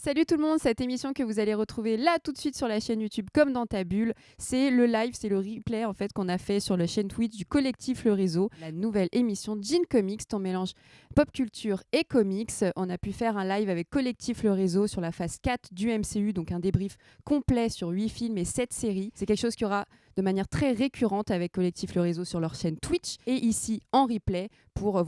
Salut tout le monde, cette émission que vous allez retrouver là tout de suite sur la chaîne YouTube Comme dans ta bulle, c'est le live, c'est le replay en fait qu'on a fait sur la chaîne Twitch du collectif Le Réseau, la nouvelle émission Gin Comics, ton mélange pop culture et comics. On a pu faire un live avec collectif Le Réseau sur la phase 4 du MCU, donc un débrief complet sur 8 films et 7 séries. C'est quelque chose qui aura de manière très récurrente avec collectif Le Réseau sur leur chaîne Twitch et ici en replay pour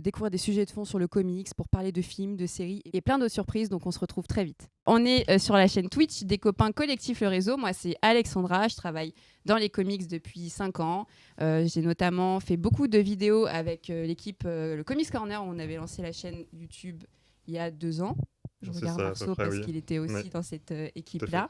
découvrir des sujets de fond sur le comics, pour parler de films, de séries et plein d'autres surprises. Donc on se retrouve très vite. On est sur la chaîne Twitch des copains collectif Le Réseau. Moi c'est Alexandra, je travaille dans les comics depuis 5 ans. J'ai notamment fait beaucoup de vidéos avec l'équipe le Comics Corner où on avait lancé la chaîne YouTube il y a 2 ans. Je regarde Marceau parce qu'il était aussi dans cette équipe-là.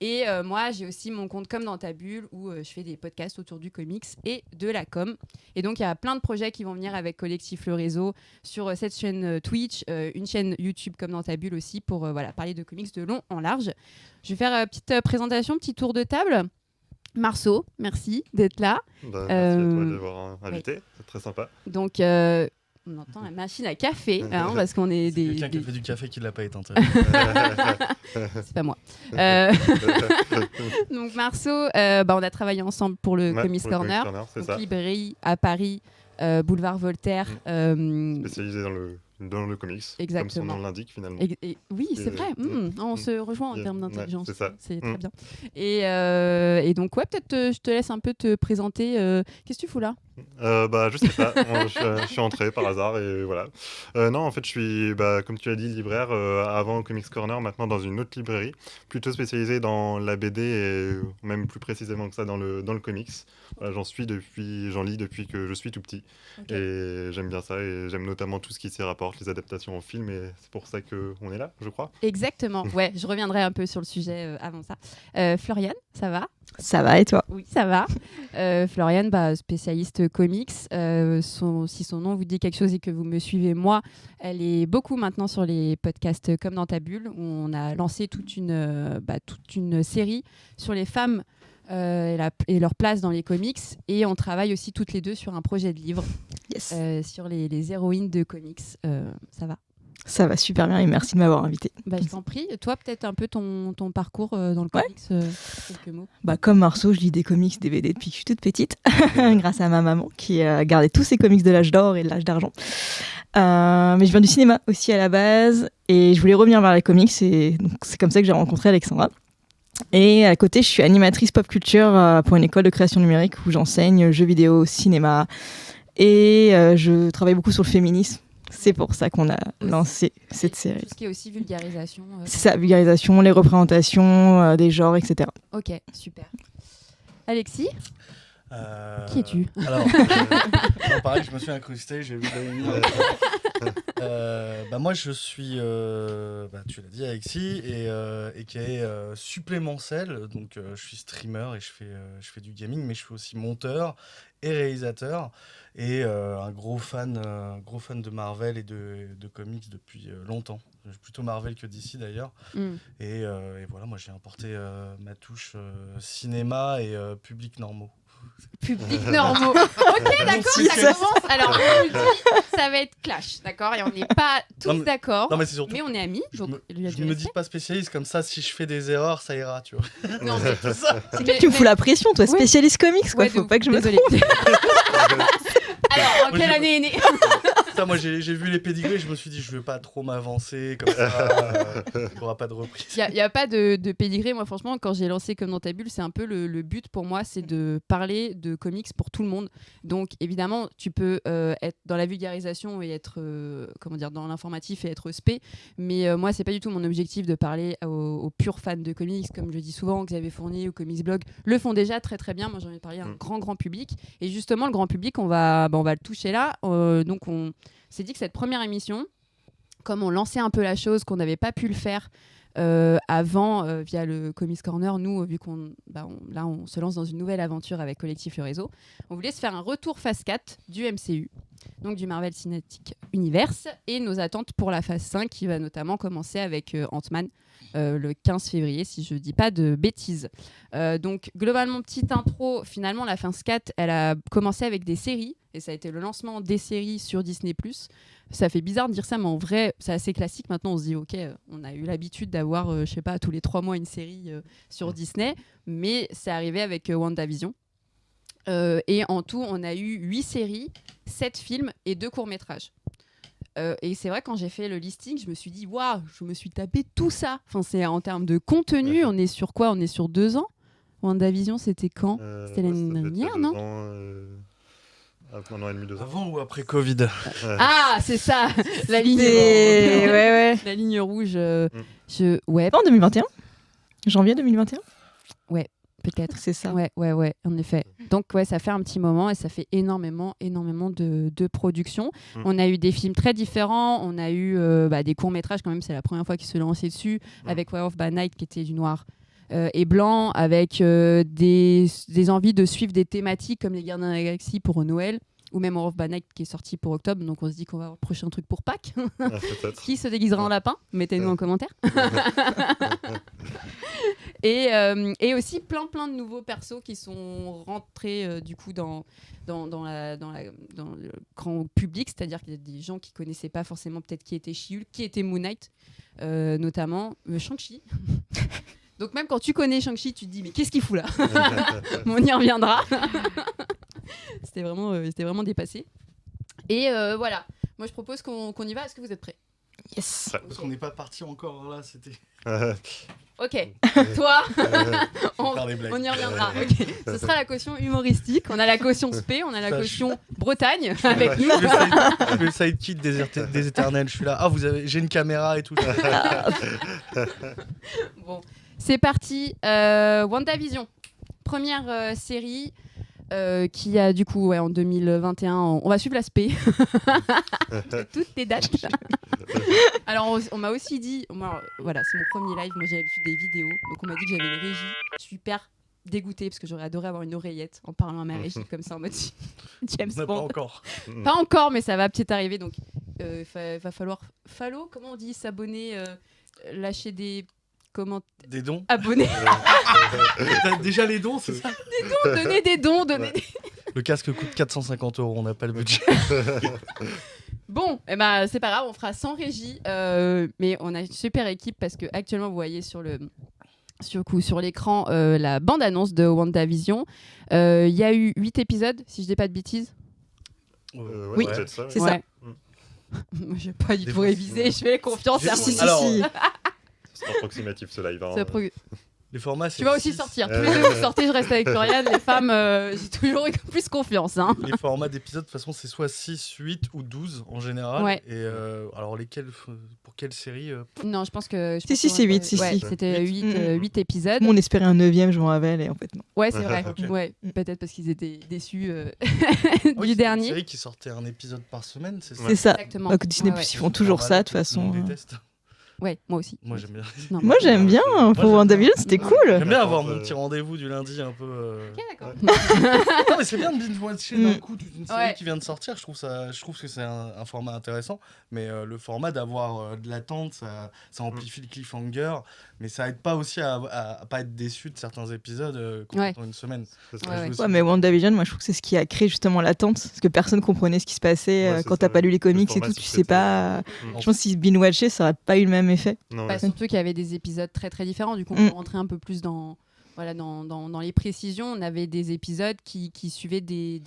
Et moi, j'ai aussi mon compte Comme dans ta bulle où je fais des podcasts autour du comics et de la com. Et donc, il y a plein de projets qui vont venir avec Collectif Le Réseau sur cette chaîne Twitch, une chaîne YouTube Comme dans ta bulle aussi pour parler de comics de long en large. Je vais faire une petite présentation, petit tour de table. Marceau, merci d'être là. Merci à toi de m'avoir invité, ouais. C'est très sympa. Donc, on entend la machine à café, parce qu'on est des... quelqu'un qui a fait du café qui ne l'a pas éteinte. C'est pas moi. Donc Marceau, on a travaillé ensemble pour le Comics Corner, librairie à Paris, boulevard Voltaire. Spécialisé dans le comics, exactement. Comme son nom l'indique finalement. Oui, c'est vrai, on se rejoint en termes d'intelligence, c'est ça. C'est très bien. Et donc, peut-être je te laisse un peu te présenter. Qu'est-ce que tu fous là ? Je sais pas, je suis entré par hasard et voilà. Non, en fait, je suis, comme tu as dit, libraire avant Comics Corner, maintenant dans une autre librairie, plutôt spécialisée dans la BD et même plus précisément que ça dans le comics. J'en lis depuis que je suis tout petit. Okay. Et j'aime bien ça et j'aime notamment tout ce qui s'y rapporte, les adaptations en film et c'est pour ça qu'on est là, je crois. Exactement, ouais, je reviendrai un peu sur le sujet avant ça. Floriane, ça va ? Ça va et toi ? Oui, ça va. Floriane, spécialiste comics. Si son nom vous dit quelque chose et que vous me suivez, moi, elle est beaucoup maintenant sur les podcasts Comme dans ta bulle, où on a lancé toute une série sur les femmes et leur place dans les comics. Et on travaille aussi toutes les deux sur un projet de livre sur les héroïnes de comics. Ça va ? Ça va super bien et merci de m'avoir invité. Je t'en prie. Toi, peut-être un peu ton parcours dans le comics, quelques mots. Comme Marceau, je lis des comics, des BD depuis que je suis toute petite, grâce à ma maman qui a gardé tous ses comics de l'âge d'or et de l'âge d'argent. Mais je viens du cinéma aussi à la base et je voulais revenir vers les comics et donc c'est comme ça que j'ai rencontré Alexandra. Et à côté, je suis animatrice pop culture pour une école de création numérique où j'enseigne jeux vidéo, cinéma et je travaille beaucoup sur le féminisme. C'est pour ça qu'on a lancé cette série. Tout ce qui est aussi vulgarisation. C'est ça, vulgarisation, les représentations des genres, etc. Ok, super. Alexis qui es-tu ? Alors, pareil, je me suis incrusté, j'ai vu moi, je suis, tu l'as dit, Alexis, et qui est supplémentaire. Donc, je suis streamer et je fais du gaming, mais je suis aussi monteur et réalisateur. Et un gros fan de Marvel et de comics depuis longtemps. Plutôt Marvel que DC d'ailleurs. Et voilà, moi j'ai apporté ma touche cinéma et public normaux. Public normaux. Ok, d'accord, ça commence. Alors, on nous dit, ça va être clash, d'accord ? Et on n'est pas tous d'accord, mais on est amis. Donc, je me dis pas spécialiste, comme ça, si je fais des erreurs, ça ira, tu vois. Non, c'est ça. Tu me fous la pression, toi, spécialiste comics, quoi. Faut pas que je me trompe. Alors, en quelle année est né ? Moi j'ai vu les pédigrés, je me suis dit je veux pas trop m'avancer comme ça, il n'y aura pas de reprise. Il n'y a pas de pédigré. Moi franchement quand j'ai lancé Comme dans ta bulle, c'est un peu le but pour moi, c'est de parler de comics pour tout le monde. Donc évidemment tu peux être dans la vulgarisation et être dans l'informatif et être spé, mais moi c'est pas du tout mon objectif de parler aux purs fans de comics. Comme je dis souvent, Xavier Fournier ou Comics Blog le font déjà très très bien. Moi j'ai envie de parler à un grand public, et justement le grand public on va le toucher là. Donc on s'est dit que cette première émission, comme on lançait un peu la chose, qu'on n'avait pas pu le faire avant via le Comics Corner, nous, vu qu'on se lance dans une nouvelle aventure avec Collectif Le Réseau, on voulait se faire un retour phase 4 du MCU, donc du Marvel Cinematic Universe, et nos attentes pour la phase 5 qui va notamment commencer avec Ant-Man le 15 février, si je ne dis pas de bêtises. Donc, globalement, petite intro, finalement, la phase 4, elle a commencé avec des séries, et ça a été le lancement des séries sur Disney+. ça fait bizarre de dire ça, mais en vrai, c'est assez classique. Maintenant, on se dit, ok, on a eu l'habitude d'avoir, je sais pas, tous les 3 mois une série sur Disney, mais c'est arrivé avec WandaVision. Et en tout, on a eu 8 séries, 7 films et 2 courts-métrages. Et c'est vrai, quand j'ai fait le listing, je me suis dit, waouh, je me suis tapé tout ça. Enfin, c'est en termes de contenu, on est sur quoi ? On est sur 2 ans. WandaVision, c'était quand ? C'était l'année dernière, non ? Un an et demi, 2 ans. Avant ou après Covid? Ah, c'est ça, la ligne, ouais. la ligne rouge. Pas en 2021 Janvier 2021 Peut-être. C'est ça. Ouais, en effet. Donc, ça fait un petit moment et ça fait énormément de production. On a eu des films très différents. On a eu des courts-métrages, quand même, c'est la première fois qu'ils se lançaient dessus, avec Werewolf by Night, qui était du noir et blanc, avec des envies de suivre des thématiques comme les Gardiens de la Galaxie pour Noël, ou même Werewolf by Night qui est sorti pour octobre. Donc, on se dit qu'on va avoir le prochain truc pour Pâques. Qui se déguisera en lapin ? Mettez-nous en commentaire. Et aussi plein de nouveaux persos qui sont rentrés du coup dans le grand public, c'est-à-dire qu'il y a des gens qui connaissaient pas forcément peut-être qui était She-Hulk, qui était Moon Knight, notamment Shang-Chi. Donc même quand tu connais Shang-Chi, tu te dis mais qu'est-ce qu'il fout là ? On y reviendra. C'était vraiment dépassé. Et voilà, moi je propose qu'on y va. Est-ce que vous êtes prêts ? Yes. Parce qu'on n'est pas parti encore là, c'était. Ok, toi, on Faire des blagues. y reviendra. Ok. Ce sera la caution humoristique. On a la caution spé, on a la caution Bretagne avec nous. Je suis le sidekick des éternels. Je suis là. Ah, j'ai une caméra et tout. Bon, c'est parti. WandaVision, première série qui a du coup en 2021. On va suivre l'aspect. Toutes les dates. Alors on m'a aussi dit, voilà, c'est mon premier live. Moi j'ai l'habitude des vidéos, donc on m'a dit que j'avais une régie. Je suis super dégoûtée parce que j'aurais adoré avoir une oreillette en parlant à ma régie comme ça en mode James Pas Bond. encore. Pas encore, mais ça va peut-être arriver. Donc va falloir comment on dit, s'abonner, lâcher des Des dons. abonner, T'as déjà les dons, c'est ça? donner des dons, donner des... Le casque coûte 450 €, on n'a pas le budget. Bon, c'est pas grave, on fera sans régie, mais on a une super équipe parce que actuellement vous voyez sur l'écran la bande-annonce de WandaVision. Il y a eu 8 épisodes, si je dis pas de bêtises. Oui, Ouais. peut-être ça. C'est Ouais. Moi, j'ai pas du Des tout fois, révisé, je fais confiance à mon Si. Alors, C'est approximatif ce live. Hein. C'est les formats, c'est Tu vas aussi 6. sortir. Tous les deux, vous sortez, je reste avec Floriane. Les femmes, j'ai toujours eu plus confiance. Hein. Les formats d'épisodes, de toute façon, c'est soit 6, 8 ou 12 en général. Ouais. Et alors, pour quelle série Non, je pense que... Si, c'est 8, si. Ouais, c'était 8 épisodes. On espérait un 9e, je m'en rappelle, et en fait, non. Ouais, c'est vrai. Ok. Ouais, peut-être parce qu'ils étaient déçus Oui, du c'est dernier. une série qui sortait un épisode par semaine, c'est ça? C'est ça. Exactement. Donc, Disney+, Ouais, ils font toujours ça, de toute On façon. déteste. Ouais, moi aussi. Moi, j'aime bien. Non, Moi, j'aime bien. Moi, Pour j'aime WandaVision, bien. c'était cool. J'aime bien avoir Attends, mon petit rendez-vous du lundi un peu. Ok, d'accord. Non, mais c'est bien de binge-watcher d'un coup toute une série Ouais. qui vient de sortir. Je trouve que c'est un format intéressant. Mais le format d'avoir de l'attente, ça amplifie le cliffhanger. Mais ça aide pas aussi à pas être déçu de certains épisodes quand Ouais. on attend une semaine. C'est ça. Ouais, ouais. Ouais, mais WandaVision, moi, je trouve que c'est ce qui a créé justement l'attente. Parce que personne comprenait ce qui se passait Ouais, c'est quand ça, t'as pas ouais. lu les comics Le et format tout. se Tu sais fait pas. Mm. Je pense que si binge-watcher, ça aurait pas eu le même effet. Non, Bah, ouais. surtout qu'il y avait des épisodes très très différents. Du coup, on peut rentrer un peu plus dans les précisions. On avait des épisodes qui suivaient des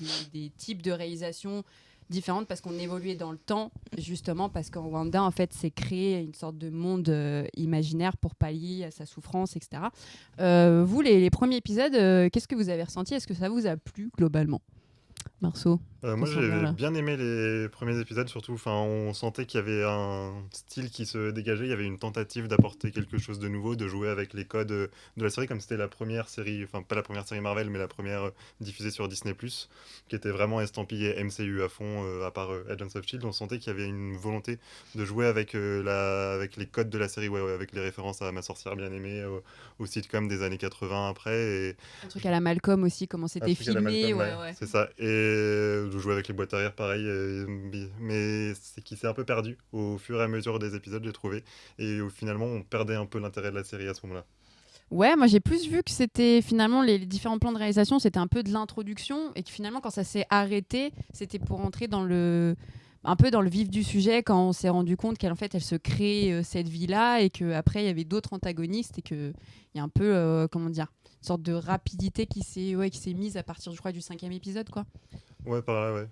types de réalisation différentes parce qu'on évoluait dans le temps, justement parce qu'en Wanda, en fait, c'est créer une sorte de monde imaginaire pour pallier à sa souffrance, etc. Vous, les premiers épisodes, qu'est-ce que vous avez ressenti ? Est-ce que ça vous a plu globalement ? Marceau ? Moi, Ça sent bien, là. j'ai bien aimé les premiers épisodes, surtout. Enfin, on sentait qu'il y avait un style qui se dégageait. Il y avait une tentative d'apporter quelque chose de nouveau, de jouer avec les codes de la série, comme c'était la première série, enfin pas la première série Marvel, mais la première diffusée sur Disney+, qui était vraiment estampillée MCU à fond, à part Agents of S.H.I.E.L.D. On sentait qu'il y avait une volonté de jouer avec avec les codes de la série, ouais, avec les références à Ma sorcière bien aimée, au sitcom des années 80 après. Et Un truc à la Malcolm aussi, comment c'était un truc à la filmé. Malcolm, Ouais. c'est ça. Et de jouer avec les boîtes arrière, pareil. Mais c'est qui s'est un peu perdu au fur et à mesure des épisodes, j'ai trouvé. Et finalement, on perdait un peu l'intérêt de la série à ce moment-là. Ouais, moi j'ai plus vu que c'était finalement les différents plans de réalisation, c'était un peu de l'introduction et que finalement quand ça s'est arrêté, c'était pour entrer dans le un peu dans le vif du sujet quand on s'est rendu compte qu'elle en fait elle se crée cette vie-là et qu'après il y avait d'autres antagonistes et qu'il y a un peu, comment dire, une sorte de rapidité qui s'est mise à partir, je crois, du 5e épisode, quoi. Ouais, par là, ouais.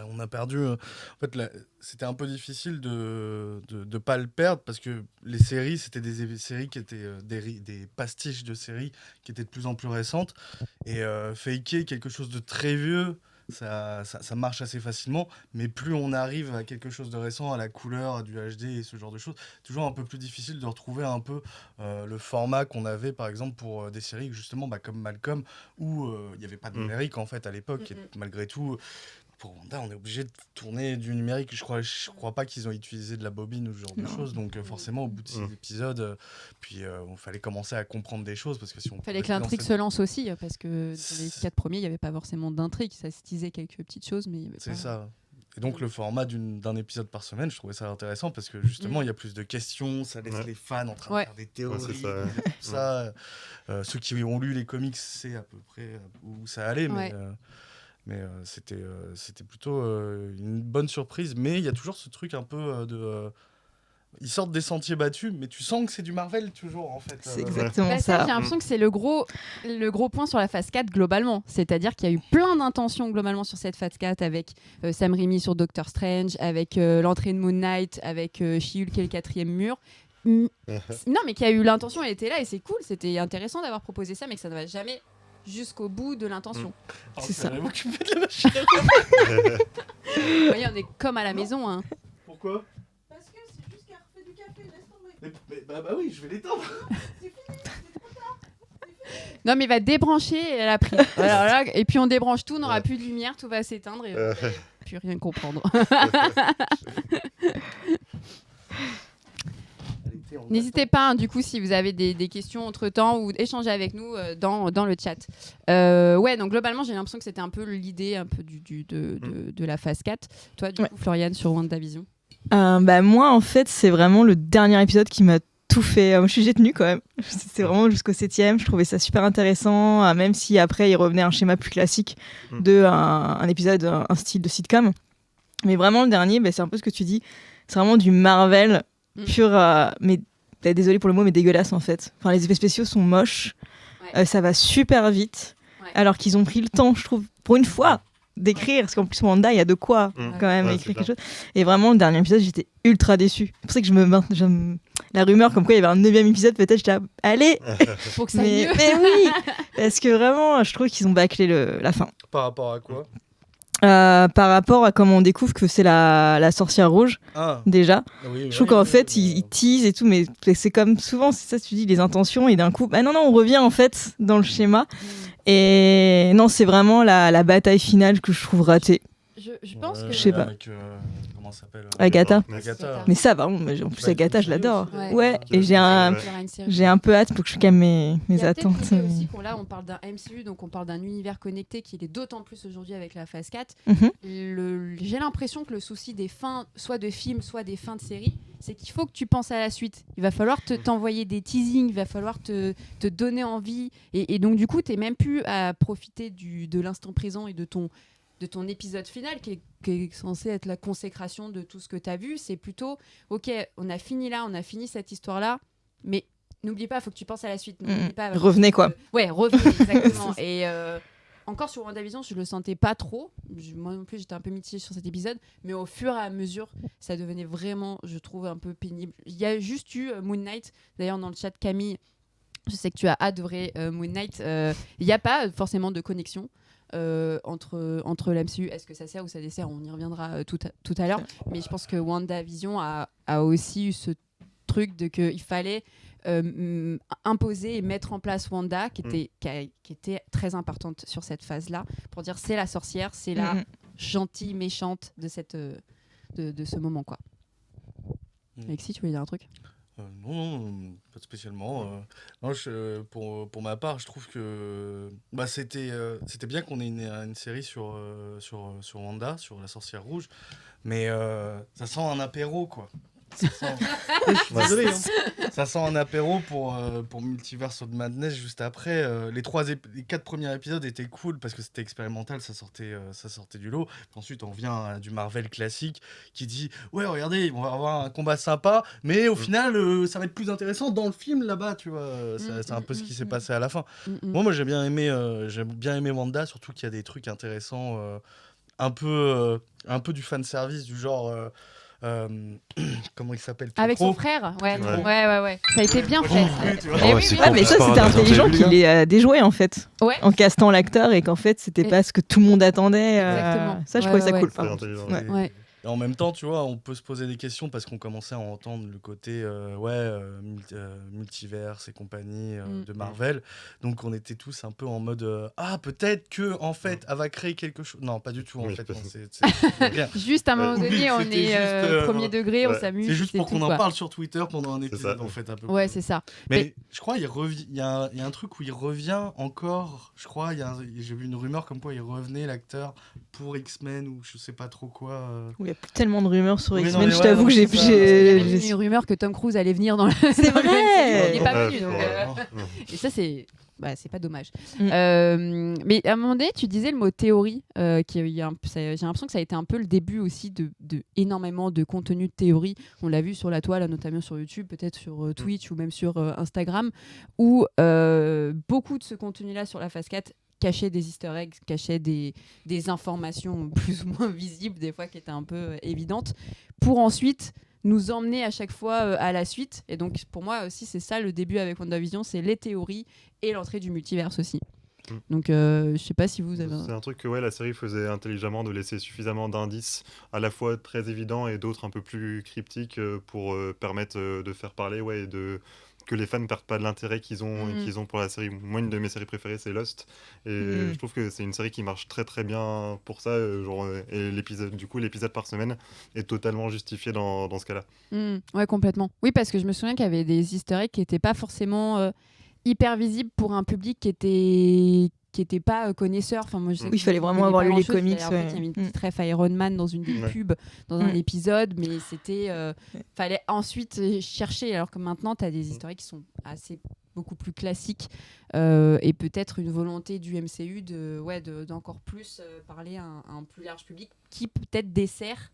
On a perdu. En fait, c'était un peu difficile de pas le perdre parce que les séries, c'était des séries qui étaient des pastiches de séries qui étaient de plus en plus récentes. Et faker quelque chose de très vieux, ça marche assez facilement. Mais plus on arrive à quelque chose de récent, à la couleur, à du HD et ce genre de choses, toujours un peu plus difficile de retrouver un peu le format qu'on avait, par exemple, pour des séries justement comme Malcolm, où il n'y avait pas de numérique en fait à l'époque. Et malgré tout. Pour Wanda, on est obligé de tourner du numérique. Je crois pas qu'ils ont utilisé de la bobine ou ce genre de choses. Donc forcément, au bout de 6 épisodes, il fallait commencer à comprendre des choses parce que si on fallait que l'intrigue se lance aussi parce que dans les 4 premiers, il n'y avait pas forcément d'intrigue. Ça se disait quelques petites choses, mais il y avait c'est pas... ça. Et donc le format d'un épisode par semaine, je trouvais ça intéressant parce que justement, il y a plus de questions, ça laisse les fans en train de faire des théories, tout ça. Ceux qui ont lu les comics, c'est à peu près où ça allait, mais c'était plutôt une bonne surprise. Mais il y a toujours ce truc un peu ils sortent des sentiers battus, mais tu sens que c'est du Marvel toujours, en fait. C'est exactement ça. ça. J'ai l'impression que c'est le gros point sur la phase 4 globalement. C'est-à-dire qu'il y a eu plein d'intentions globalement sur cette phase 4 avec Sam Raimi sur Doctor Strange, avec l'entrée de Moon Knight, avec She-Hulk et le 4e mur. Non, mais qu'il y a eu l'intention, elle était là et c'est cool. C'était intéressant d'avoir proposé ça, mais que ça ne va jamais jusqu'au bout de l'intention. C'est ça. Vous voyez, on est comme à la maison. Hein. Pourquoi ? Parce que c'est juste qu'elle refait du café, laisse tomber. Bah oui, je vais l'étendre. C'est fini, c'est trop tard. Non, mais il va débrancher et elle a pris. Alors là, et puis on débranche tout, on n'aura plus de lumière, tout va s'éteindre et plus rien comprendre. N'hésitez pas, hein, du coup, si vous avez des questions entre-temps ou échanger avec nous dans le chat. Ouais, donc globalement, j'ai l'impression que c'était un peu l'idée un peu de la phase 4. Toi, du coup, Floriane, sur WandaVision Moi, en fait, c'est vraiment le dernier épisode qui m'a tout fait. Moi, j'ai tenu quand même. C'était vraiment jusqu'au 7e. Je trouvais ça super intéressant, même si après, il revenait à un schéma plus classique de un épisode, un style de sitcom. Mais vraiment, le dernier, c'est un peu ce que tu dis. C'est vraiment du Marvel pur, mais désolé pour le mot, mais dégueulasse en fait. Enfin, les effets spéciaux sont moches, ça va super vite, alors qu'ils ont pris le temps, je trouve, pour une fois, d'écrire, parce qu'en plus Wanda, il y a de quoi quand même écrire quelque chose. Et vraiment, le dernier épisode, j'étais ultra déçue. C'est pour ça que la rumeur comme quoi il y avait un 9e épisode, peut-être, j'étais allez, pour que ça aille mieux. Mais oui, parce que vraiment, je trouve qu'ils ont bâclé la fin. Par rapport à quoi ? Par rapport à comment on découvre que c'est la sorcière rouge, déjà. Oui, je trouve qu'en fait, ils teasent et tout, mais c'est comme souvent, c'est ça, tu dis, les intentions, et d'un coup, non, on revient en fait dans le schéma. Et non, c'est vraiment la bataille finale que je trouve ratée. Je pense que... Je sais pas. Avec, comment ça s'appelle Agatha. Mais ça va, en plus Agatha, je l'adore. Ouais, et j'ai un peu hâte pour que je calme mes attentes. Il y a peut-être aussi là, on parle d'un MCU, donc on parle d'un univers connecté qui l'est d'autant plus aujourd'hui avec la phase 4. J'ai l'impression que le souci des fins, soit de films, soit des fins de séries, c'est qu'il faut que tu penses à la suite. Il va falloir t'envoyer des teasings, il va falloir te donner envie. Et donc, du coup, tu n'es même plus à profiter de l'instant présent et de ton épisode final qui est censé être la consécration de tout ce que tu as vu. C'est plutôt, ok, on a fini là, on a fini cette histoire-là, mais n'oublie pas, il faut que tu penses à la suite. Revenez, quoi. Ouais, revenez, exactement. Et encore sur WandaVision, je le sentais pas trop. Moi non plus, j'étais un peu mitigée sur cet épisode, mais au fur et à mesure, ça devenait vraiment, je trouve, un peu pénible. Il y a juste eu Moon Knight, d'ailleurs dans le chat, Camille, je sais que tu as adoré Moon Knight. Il n'y a pas forcément de connexion entre l'MCU. Est-ce que ça sert ou ça dessert ? On y reviendra tout à l'heure. Mais je pense que WandaVision a aussi eu ce truc de qu'il fallait imposer et mettre en place Wanda, qui était très importante sur cette phase-là, pour dire c'est la sorcière, c'est la gentille méchante de ce moment, quoi. Alexis, tu voulais dire un truc ? Non, pas spécialement. Pour ma part, je trouve que c'était bien qu'on ait une série sur Wanda, sur la sorcière rouge, mais ça sent un apéro, quoi. Ça sent... Je suis désolé, hein. Ça sent un apéro pour Multiverse of Madness juste après. Les 4 premiers épisodes étaient cool parce que c'était expérimental, ça sortait du lot. Puis ensuite, on vient à du Marvel classique qui dit ouais, regardez, on va avoir un combat sympa, mais au final, ça va être plus intéressant dans le film là-bas, tu vois. C'est un peu ce qui s'est passé à la fin. Moi, j'ai bien aimé Wanda, surtout qu'il y a des trucs intéressants, un peu du fan service du genre. Comment il s'appelle, Avec Pietro. son frère, ouais. Ouais. Ça a été bien Moi, fait. j'ai kiffé, tu vois. Eh oui, c'est oui, con. Ouais, mais ça, Par c'était hasard, intelligent t'as vu, qu'il les ait déjoué en fait, Ouais. en castant l'acteur et qu'en fait, c'était Et- pas ce que tout le monde attendait. Exactement. Ça, je Ouais, trouvais ça ouais, cool. Très par contre. intelligent. Ouais. Ouais. Et en même temps, tu vois, on peut se poser des questions parce qu'on commençait à entendre le côté multiverse et compagnie de Marvel. Donc on était tous un peu en mode ah, peut-être que en fait elle va créer quelque chose. Non, pas du tout en Oui, fait. pas- Non, c'est rien. Juste à un moment Ouais. donné, on C'était est juste, premier degré, on ouais. s'amuse. C'est juste pour tout, qu'on en quoi. parle sur Twitter pendant un C'est épisode ça. en fait un peu. Ouais, c'est ça. Mais je crois il y a un truc où il revient encore. Je crois j'ai vu une rumeur comme quoi il revenait l'acteur pour X-Men ou je sais pas trop quoi. Il y a plus tellement de rumeurs sur Oui, non, X-Men, mais je ouais, t'avoue non, que j'ai. c'est ça. Il y a même j'ai- eu une rumeur que Tom Cruise allait venir dans le. C'est dans le vrai. MCU. Il est pas Ouais, venu, donc. ouais. Et ça, c'est. Bah, c'est pas dommage. Mm. Mais à un moment donné, tu disais le mot théorie, j'ai l'impression que ça a été un peu le début aussi de énormément de contenu de théorie. On l'a vu sur la toile, notamment sur YouTube, peut-être sur Twitch ou même sur Instagram, où beaucoup de ce contenu-là sur la phase 4 cachait des easter eggs, cachait des informations plus ou moins visibles, des fois qui étaient un peu évidentes, pour ensuite nous emmener à chaque fois à la suite. Et donc, pour moi aussi, c'est ça le début avec WandaVision, c'est les théories et l'entrée du multiverse aussi. Mm. Donc, je sais pas si vous avez... C'est un truc que la série faisait intelligemment, de laisser suffisamment d'indices, à la fois très évidents et d'autres un peu plus cryptiques, pour permettre de faire parler, et que les fans ne perdent pas de l'intérêt qu'ils ont pour la série. Moi, une de mes séries préférées, c'est Lost, et je trouve que c'est une série qui marche très très bien pour ça, et l'épisode par semaine est totalement justifié dans ce cas-là. Ouais, complètement. Oui, parce que je me souviens qu'il y avait des easter eggs qui n'étaient pas forcément hyper visibles pour un public qui était pas connaisseur. Enfin, moi, je sais Oui, que il fallait je vraiment connais avoir pas lu les grand-chose. comics, En fait, il y avait une petite ref Iron Man dans une des Ouais. pubs, dans un épisode, mais c'était... fallait ensuite chercher, alors que maintenant, tu as des easter eggs qui sont beaucoup plus classiques, et peut-être une volonté du MCU d'encore plus parler à un plus large public qui peut-être dessert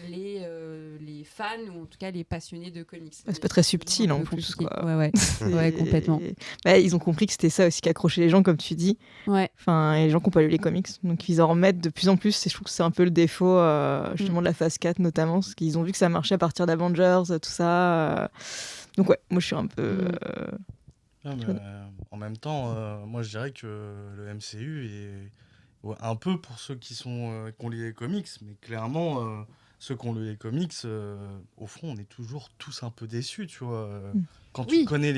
les fans, ou en tout cas les passionnés de comics. C'est pas très subtil Un en peu plus, compliqué. quoi. Ouais, complètement. Ils ont compris que c'était ça aussi qui accrochait les gens, comme tu dis. Ouais. Enfin, et les gens qui n'ont pas lu les comics. Donc ils en remettent de plus en plus. Et je trouve que c'est un peu le défaut justement de la phase 4 notamment. Parce qu'ils ont vu que ça marchait à partir d'Avengers, tout ça. Donc ouais, moi je suis un peu... Non, mais, en même temps, moi je dirais que le MCU est un peu pour ceux qui ont lu les comics, mais clairement, ceux qui ont lu les comics, au fond, on est toujours tous un peu déçus, tu vois. Quand tu connais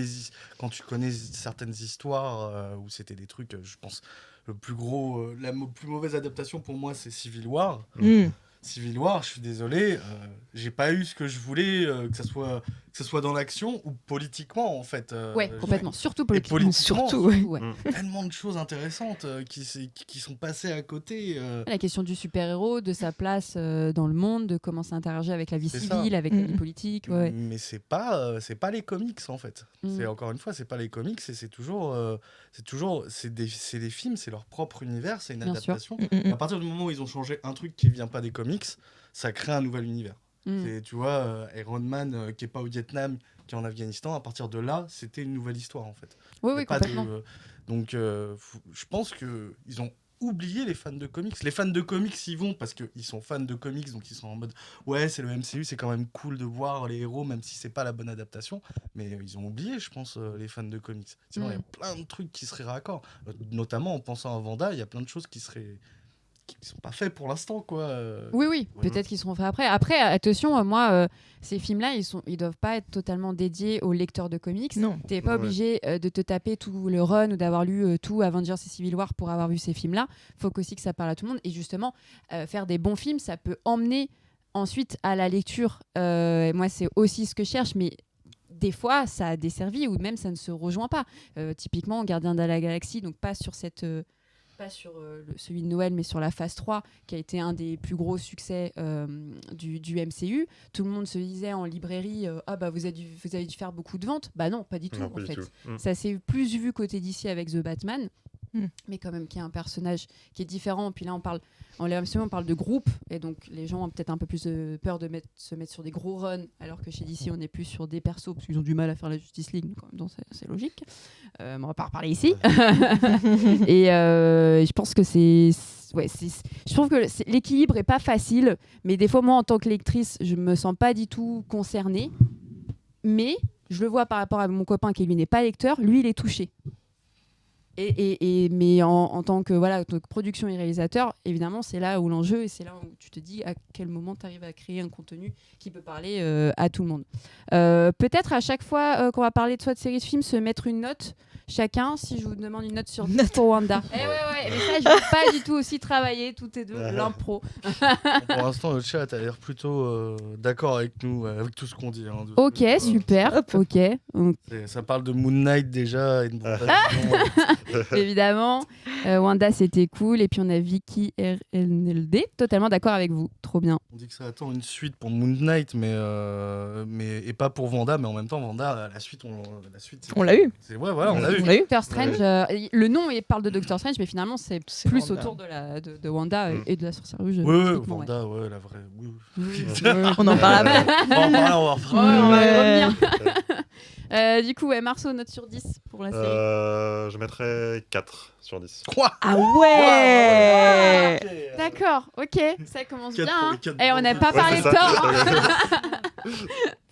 certaines histoires où c'était des trucs, je pense, la plus mauvaise adaptation pour moi, c'est Civil War. Civil War, je suis désolé, j'ai pas eu ce que je voulais, que ça soit dans l'action ou politiquement en fait. Ouais, complètement. Surtout Et politiquement. politiquement, Surtout, ouais. Ouais. tellement de choses intéressantes qui sont passées à côté. La question du super-héros, de sa place dans le monde, de comment ça interagit avec la vie C'est civile, ça. avec la vie politique. Ouais. Mais c'est pas les comics en fait. Mm. C'est encore une fois, c'est pas les comics, et c'est des films, c'est leur propre univers, c'est une Bien sûr. adaptation. Et à partir du moment où ils ont changé un truc qui vient pas des comics, ça crée un nouvel univers. Tu vois, Iron Man qui est pas au Vietnam, qui est en Afghanistan, à partir de là, c'était une nouvelle histoire en fait. Oui, Y a oui, pas complètement. Donc, je pense qu'ils ont oublié les fans de comics. Les fans de comics y vont parce qu'ils sont fans de comics, donc ils sont en mode ouais, c'est le MCU, c'est quand même cool de voir les héros, même si c'est pas la bonne adaptation. Mais ils ont oublié, je pense, les fans de comics. Sinon, il y a plein de trucs qui seraient raccords. Notamment en pensant à Vanda, il y a plein de choses qui sont pas faits pour l'instant, quoi. Oui, Voilà. peut-être qu'ils seront faits après. Après, attention, moi, ces films-là, ils doivent pas être totalement dédiés aux lecteurs de comics. Non. T'es pas obligé de te taper tout le run ou d'avoir lu tout Avengers et Civil War pour avoir vu ces films-là. Faut aussi que ça parle à tout le monde. Et justement, faire des bons films, ça peut emmener ensuite à la lecture. Moi, c'est aussi ce que je cherche, mais des fois, ça a desservi ou même ça ne se rejoint pas. Typiquement, Gardien de la Galaxie, donc pas sur cette pas sur celui de Noël, mais sur la phase 3, qui a été un des plus gros succès du MCU. Tout le monde se disait en librairie vous avez dû faire beaucoup de ventes. Bah non, pas du tout, Non, pas en du fait. tout. Ça s'est plus vu côté d'ici avec The Batman, Mm. mais quand même qui est un personnage qui est différent. Puis là, on parle de groupe, et donc les gens ont peut-être un peu plus peur de se mettre sur des gros runs, alors que chez DC, on est plus sur des persos, parce qu'ils ont du mal à faire la Justice League, donc en même temps, c'est logique. Mais on va pas en reparler ici. Et je pense que je trouve que l'équilibre est pas facile, mais des fois, moi, en tant que lectrice, je me sens pas du tout concernée. Mais je le vois par rapport à mon copain qui, lui, n'est pas lecteur, lui, il est touché. Mais en tant que production et réalisateur, évidemment, c'est là où l'enjeu, et c'est là où tu te dis à quel moment tu arrives à créer un contenu qui peut parler à tout le monde. Peut-être à chaque fois qu'on va parler de soit de séries de films, se mettre une note chacun. Si je vous demande une note sur 10 pour Wanda. Ouais, mais ça, je n'ai pas du tout aussi travaillé, toutes et deux, l'impro. Pour l'instant, le chat a l'air plutôt d'accord avec nous, avec tout ce qu'on dit. Hein, Ok, super. Ok, donc, Ça parle de Moon Knight déjà et de WandaVision. évidemment. Wanda, c'était cool. Et puis on a Vicky RNLD, totalement d'accord avec vous. Trop bien. On dit que ça attend une suite pour Moon Knight, mais et pas pour Wanda, mais en même temps, Wanda, la suite, On l'a eu. Ouais, voilà, on l'a eu. On l'a eu. Doctor Strange, le nom parle de Doctor Strange, mais finalement c'est plus Wanda. autour de Wanda et de la sorcière rouge. Oui, uniquement, ouais. Wanda, ouais, la vraie. Oui. On en parle après. On va en Ouais, reparler. on va y Ouais. revenir. Du coup, Marceau, note sur 10 pour la série. Je mettrais 4 sur 10. Quoi Ah ouais. D'accord, ok, ça commence Quatre bien. pour Hein. les quatre Et on n'a pas Ouais, parlé c'est de ça. Thor. Hein.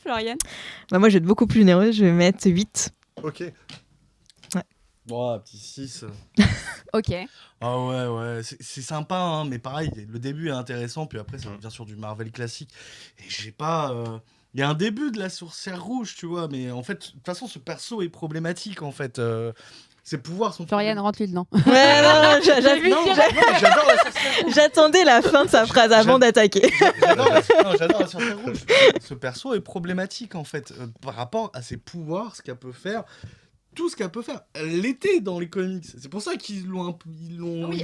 Florian. Bah, moi, je vais être beaucoup plus généreuse. Je vais mettre 8. Ok. Bon, petit 6. Ok. Ah ouais, c'est sympa, hein, mais pareil, le début est intéressant, puis après ça revient sur du Marvel classique. Et j'ai pas... Il y a un début de la sorcière rouge, tu vois, mais en fait, de toute façon, ce perso est problématique, en fait. Ses pouvoirs sont... Florian, rentre-lui dedans. Ouais, non, J'ai vu Non, dire- j'adore la sorcière rouge. j'attendais la fin de sa phrase avant d'attaquer. J'adore la sorcière rouge. Ce perso est problématique, en fait, par rapport à ses pouvoirs, ce qu'elle peut faire. Tout ce qu'elle peut faire. Elle l'était dans les comics. C'est pour ça qu'ils l'ont... Oui, ils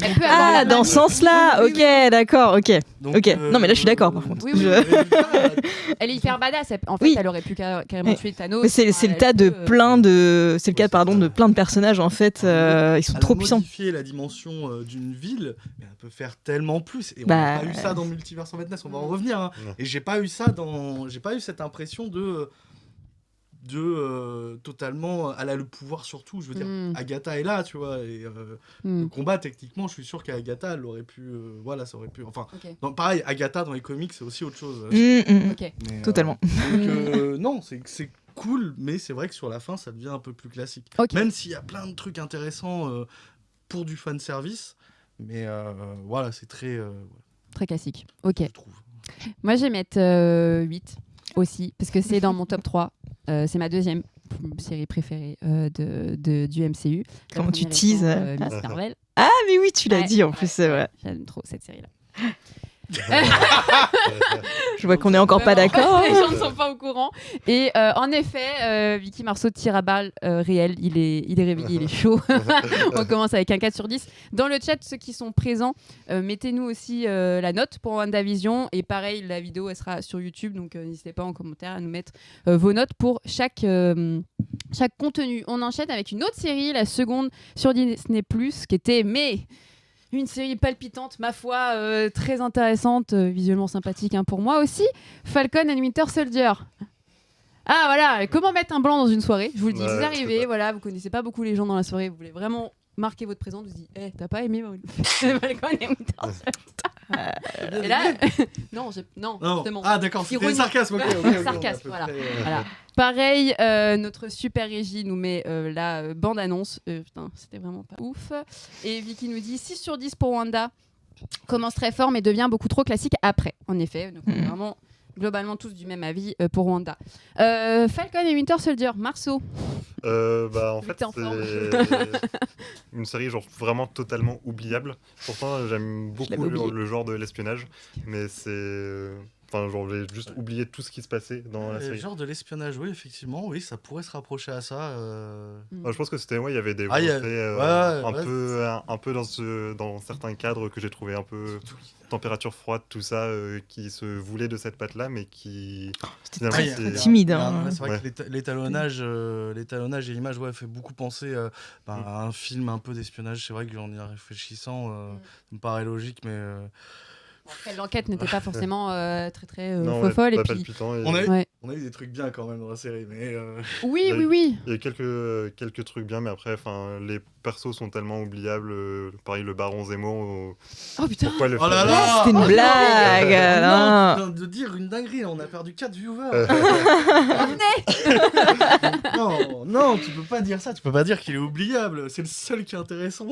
elle l'ont- peut avoir Ah, la dans même- ce sens-là. Oui, Ok, oui. d'accord, ok. Donc, Ok. Non, mais là, je suis d'accord, par contre. Oui, oui. Je- Elle est hyper badass. En fait, Oui. elle aurait pu carrément Oui. tuer Thanos. Mais c'est le Elle cas de peut, plein de. C'est le cas, Ouais, pardon, c'est ça. de plein de personnages, en fait. Ils sont Elle trop a puissants. modifié la dimension d'une ville, mais elle peut faire tellement plus. Et on Bah, n'a pas eu ça dans Multiverse of Madness, on va en revenir. Hein. Ouais. Et j'ai pas eu cette impression de totalement. Elle a le pouvoir sur tout. Je veux dire, Agatha est là, tu vois. Et le combat, techniquement, je suis sûr qu'Agatha, elle aurait pu. Voilà, ça aurait pu. Enfin, Ok. pareil, Agatha dans les comics, c'est aussi autre chose. Ok. Mais, Totalement. donc, non, c'est cool, mais c'est vrai que sur la fin, ça devient un peu plus classique. Ok. Même s'il y a plein de trucs intéressants pour du fan service, mais voilà, c'est très. Très classique. Ok. Je trouve. Moi, je vais mettre 8 aussi, parce que c'est dans mon top 3. C'est ma deuxième série préférée du MCU. La Comment tu première teases, étant, Miss Marvel. Ah, mais oui, tu l'as Ouais, dit, en plus, c'est vrai. J'aime trop cette série-là. Je vois qu'on est encore pas Vraiment, d'accord. Les gens ne sont pas au courant. Et en effet, Vicky Marceau tire à balles réel. Il est réveillé, il est chaud. On commence avec un 4 sur 10. Dans le chat, ceux qui sont présents, mettez-nous aussi la note pour WandaVision. Et pareil, la vidéo, elle sera sur YouTube. Donc n'hésitez pas en commentaire à nous mettre vos notes pour chaque contenu. On enchaîne avec une autre série, la seconde sur Disney+, qui était une série palpitante, ma foi, très intéressante, visuellement sympathique pour moi aussi. Falcon and Winter Soldier. Ah voilà, comment mettre un blanc dans une soirée. Je vous le dis, Ouais, vous c'est arrivez, ça. voilà, vous connaissez pas beaucoup les gens dans la soirée, vous voulez vraiment marquer votre présence, vous dites, t'as pas aimé Falcon and Winter Soldier. Et là, non, Non. justement. Ah, d'accord, c'était Ironie. sarcasme. Ok, Sarcasme, on est voilà. à peu près, Voilà. Pareil, notre super régie nous met la bande-annonce. Putain, c'était vraiment pas ouf. Et Vicky nous dit 6 sur 10 pour Wanda. Commence très fort, mais devient beaucoup trop classique après. En effet, donc on est vraiment globalement tous du même avis pour Wanda. Falcon et Winter Soldier, Marceau. En Vu fait, que t'es en forme. c'est une série genre vraiment totalement oubliable. Pourtant, j'aime beaucoup l'avais oublié. le genre de l'espionnage, mais c'est Enfin, genre, j'ai juste oublié tout ce qui se passait dans la série. Genre de l'espionnage, oui, effectivement, oui, ça pourrait se rapprocher à ça. Je pense que c'était, il y avait des Ah, il y a- volontés ouais, un peu dans certains cadres que j'ai trouvé un peu température froide, tout ça, qui se voulaient de cette patte-là, mais qui. C'était finalement, très, c'est- très timide. Ouais, Hein. c'est vrai que l'étalonnage et l'image fait beaucoup penser à un film un peu d'espionnage. C'est vrai qu'en y réfléchissant, ça me paraît logique, mais Après, l'enquête n'était pas forcément très très Non, ouais, folle. Et pas puis, palpitant. Et- on a eu, ouais. on a eu des trucs bien quand même dans la série. Mais Oui, Ouais. oui, oui. Il y a quelques trucs bien, mais après, les persos sont tellement oubliables. Pareil, le baron Zemmour. Oh putain. Pourquoi le Oh là faire là C'était une Oh, blague. non, hein. tu viens de dire une dinguerie, on a perdu 4 viewers. non, tu peux pas dire ça, tu peux pas dire qu'il est oubliable, c'est le seul qui est intéressant.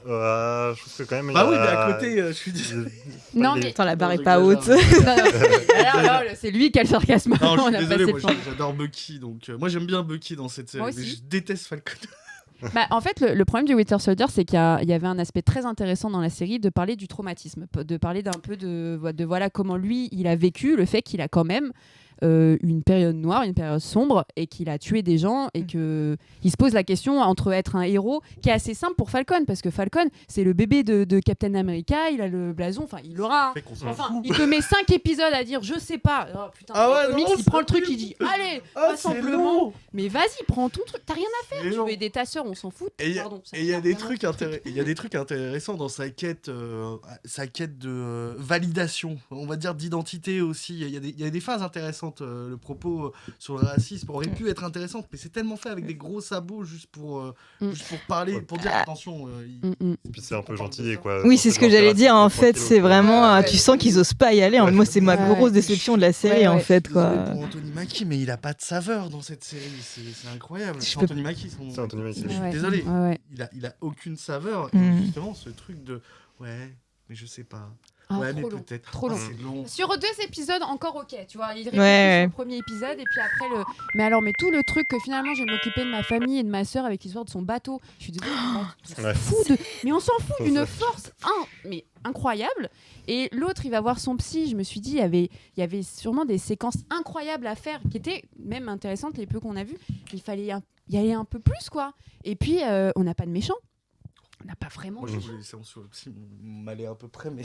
Je trouve que quand même. Bah il y oui, a- mais à côté, je suis désolé. Non, il est- mais. Attends, la barre Non, est pas haute. j'exagère. Non, non, alors, c'est lui qui a le sarcasme. Non, je On suis a désolé, passé moi le temps. j'adore Bucky, donc moi j'aime bien Bucky dans cette série, Moi mais aussi. je déteste Falcon. Bah, en fait, le problème du Winter Soldier, c'est qu'il y avait un aspect très intéressant dans la série de parler du traumatisme, de parler d'un peu de voilà comment lui, il a vécu le fait qu'il a quand même une période noire, une période sombre, et qu'il a tué des gens, et que il se pose la question entre être un héros, qui est assez simple pour Falcon, parce que Falcon, c'est le bébé de Captain America, il a le blason, enfin, il l'aura. Fait qu'on s'en Enfin, fout. il te met 5 épisodes à dire je sais pas. Oh, putain, Ah dans ouais, les comics, non, il prend le c'est truc, il dit allez, Ah, pas c'est simplement. long. Mais vas-y, prends ton truc, t'as rien à faire. Et Tu non. veux aider ta sœur, on s'en fout. Et Pardon, ça il y a sert des vraiment. trucs intéressants dans sa quête de validation, on va dire d'identité aussi. Il y a des phases intéressantes. Le propos sur le racisme aurait pu être intéressante, mais c'est tellement fait avec des gros sabots juste pour parler, pour dire attention. Puis c'est un peu gentil, quoi. Oui, c'est ce que j'allais dire. En fait, c'est vraiment. Ouais, Tu sens qu'ils osent pas y aller. Moi, c'est ma Ouais. grosse déception de la série, Ouais, en ouais. fait, Désolé quoi. pour Anthony Mackie, mais il a pas de saveur dans cette série. C'est incroyable. Je C'est peux- Anthony Mackie. C'est Anthony Mackie. Je suis Ouais. désolé. Ouais, ouais. Il a aucune saveur. Mm. Et justement, ce truc de ouais, mais je sais pas. Ah, ouais, mais trop long. peut-être. Trop Ah, long. c'est long. Sur 2 épisodes, encore ok, tu vois. Il réfléchit Ouais. sur le premier épisode et puis après le. Mais alors, mais tout le truc que finalement, je vais m'occuper de ma famille et de ma sœur avec l'histoire de son bateau. Je suis désolée, mais Ouais. mais on s'en fout d'une force mais incroyable. Et l'autre, il va voir son psy. Je me suis dit, il y avait sûrement des séquences incroyables à faire qui étaient même intéressantes, les peu qu'on a vues. Il fallait y aller un peu plus, quoi. Et puis, on n'a pas de méchants. On n'a pas vraiment. Moi, je voulais laisser sur le psy m'aller à peu près, mais.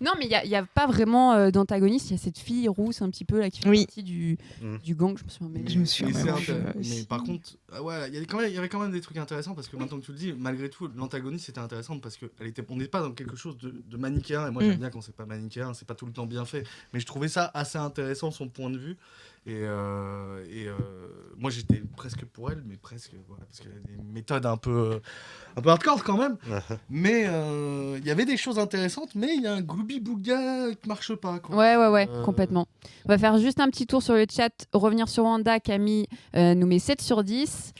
Non, mais il n'y a pas vraiment d'antagoniste. Il y a cette fille rousse un petit peu là qui fait Oui. partie du Mm. gang. Je me souviens même. Je me suis Mais, vraiment c'est fait, mais par contre, ouais, il y avait quand même des trucs intéressants parce que maintenant que tu le dis, malgré tout, l'antagoniste était intéressante parce que on n'est pas dans quelque chose de manichéen. Et moi, j'aime bien quand c'est pas manichéen, c'est pas tout le temps bien fait. Mais je trouvais ça assez intéressant, son point de vue. Et moi, j'étais presque pour elle, mais presque, voilà, parce qu'elle a des méthodes un peu hardcore quand même. Mais il y avait des choses intéressantes, mais il y a un gloubi-bouga qui marche pas. Quoi. Ouais, complètement. On va faire juste un petit tour sur le chat, revenir sur Wanda. Camille nous met 7 sur 10.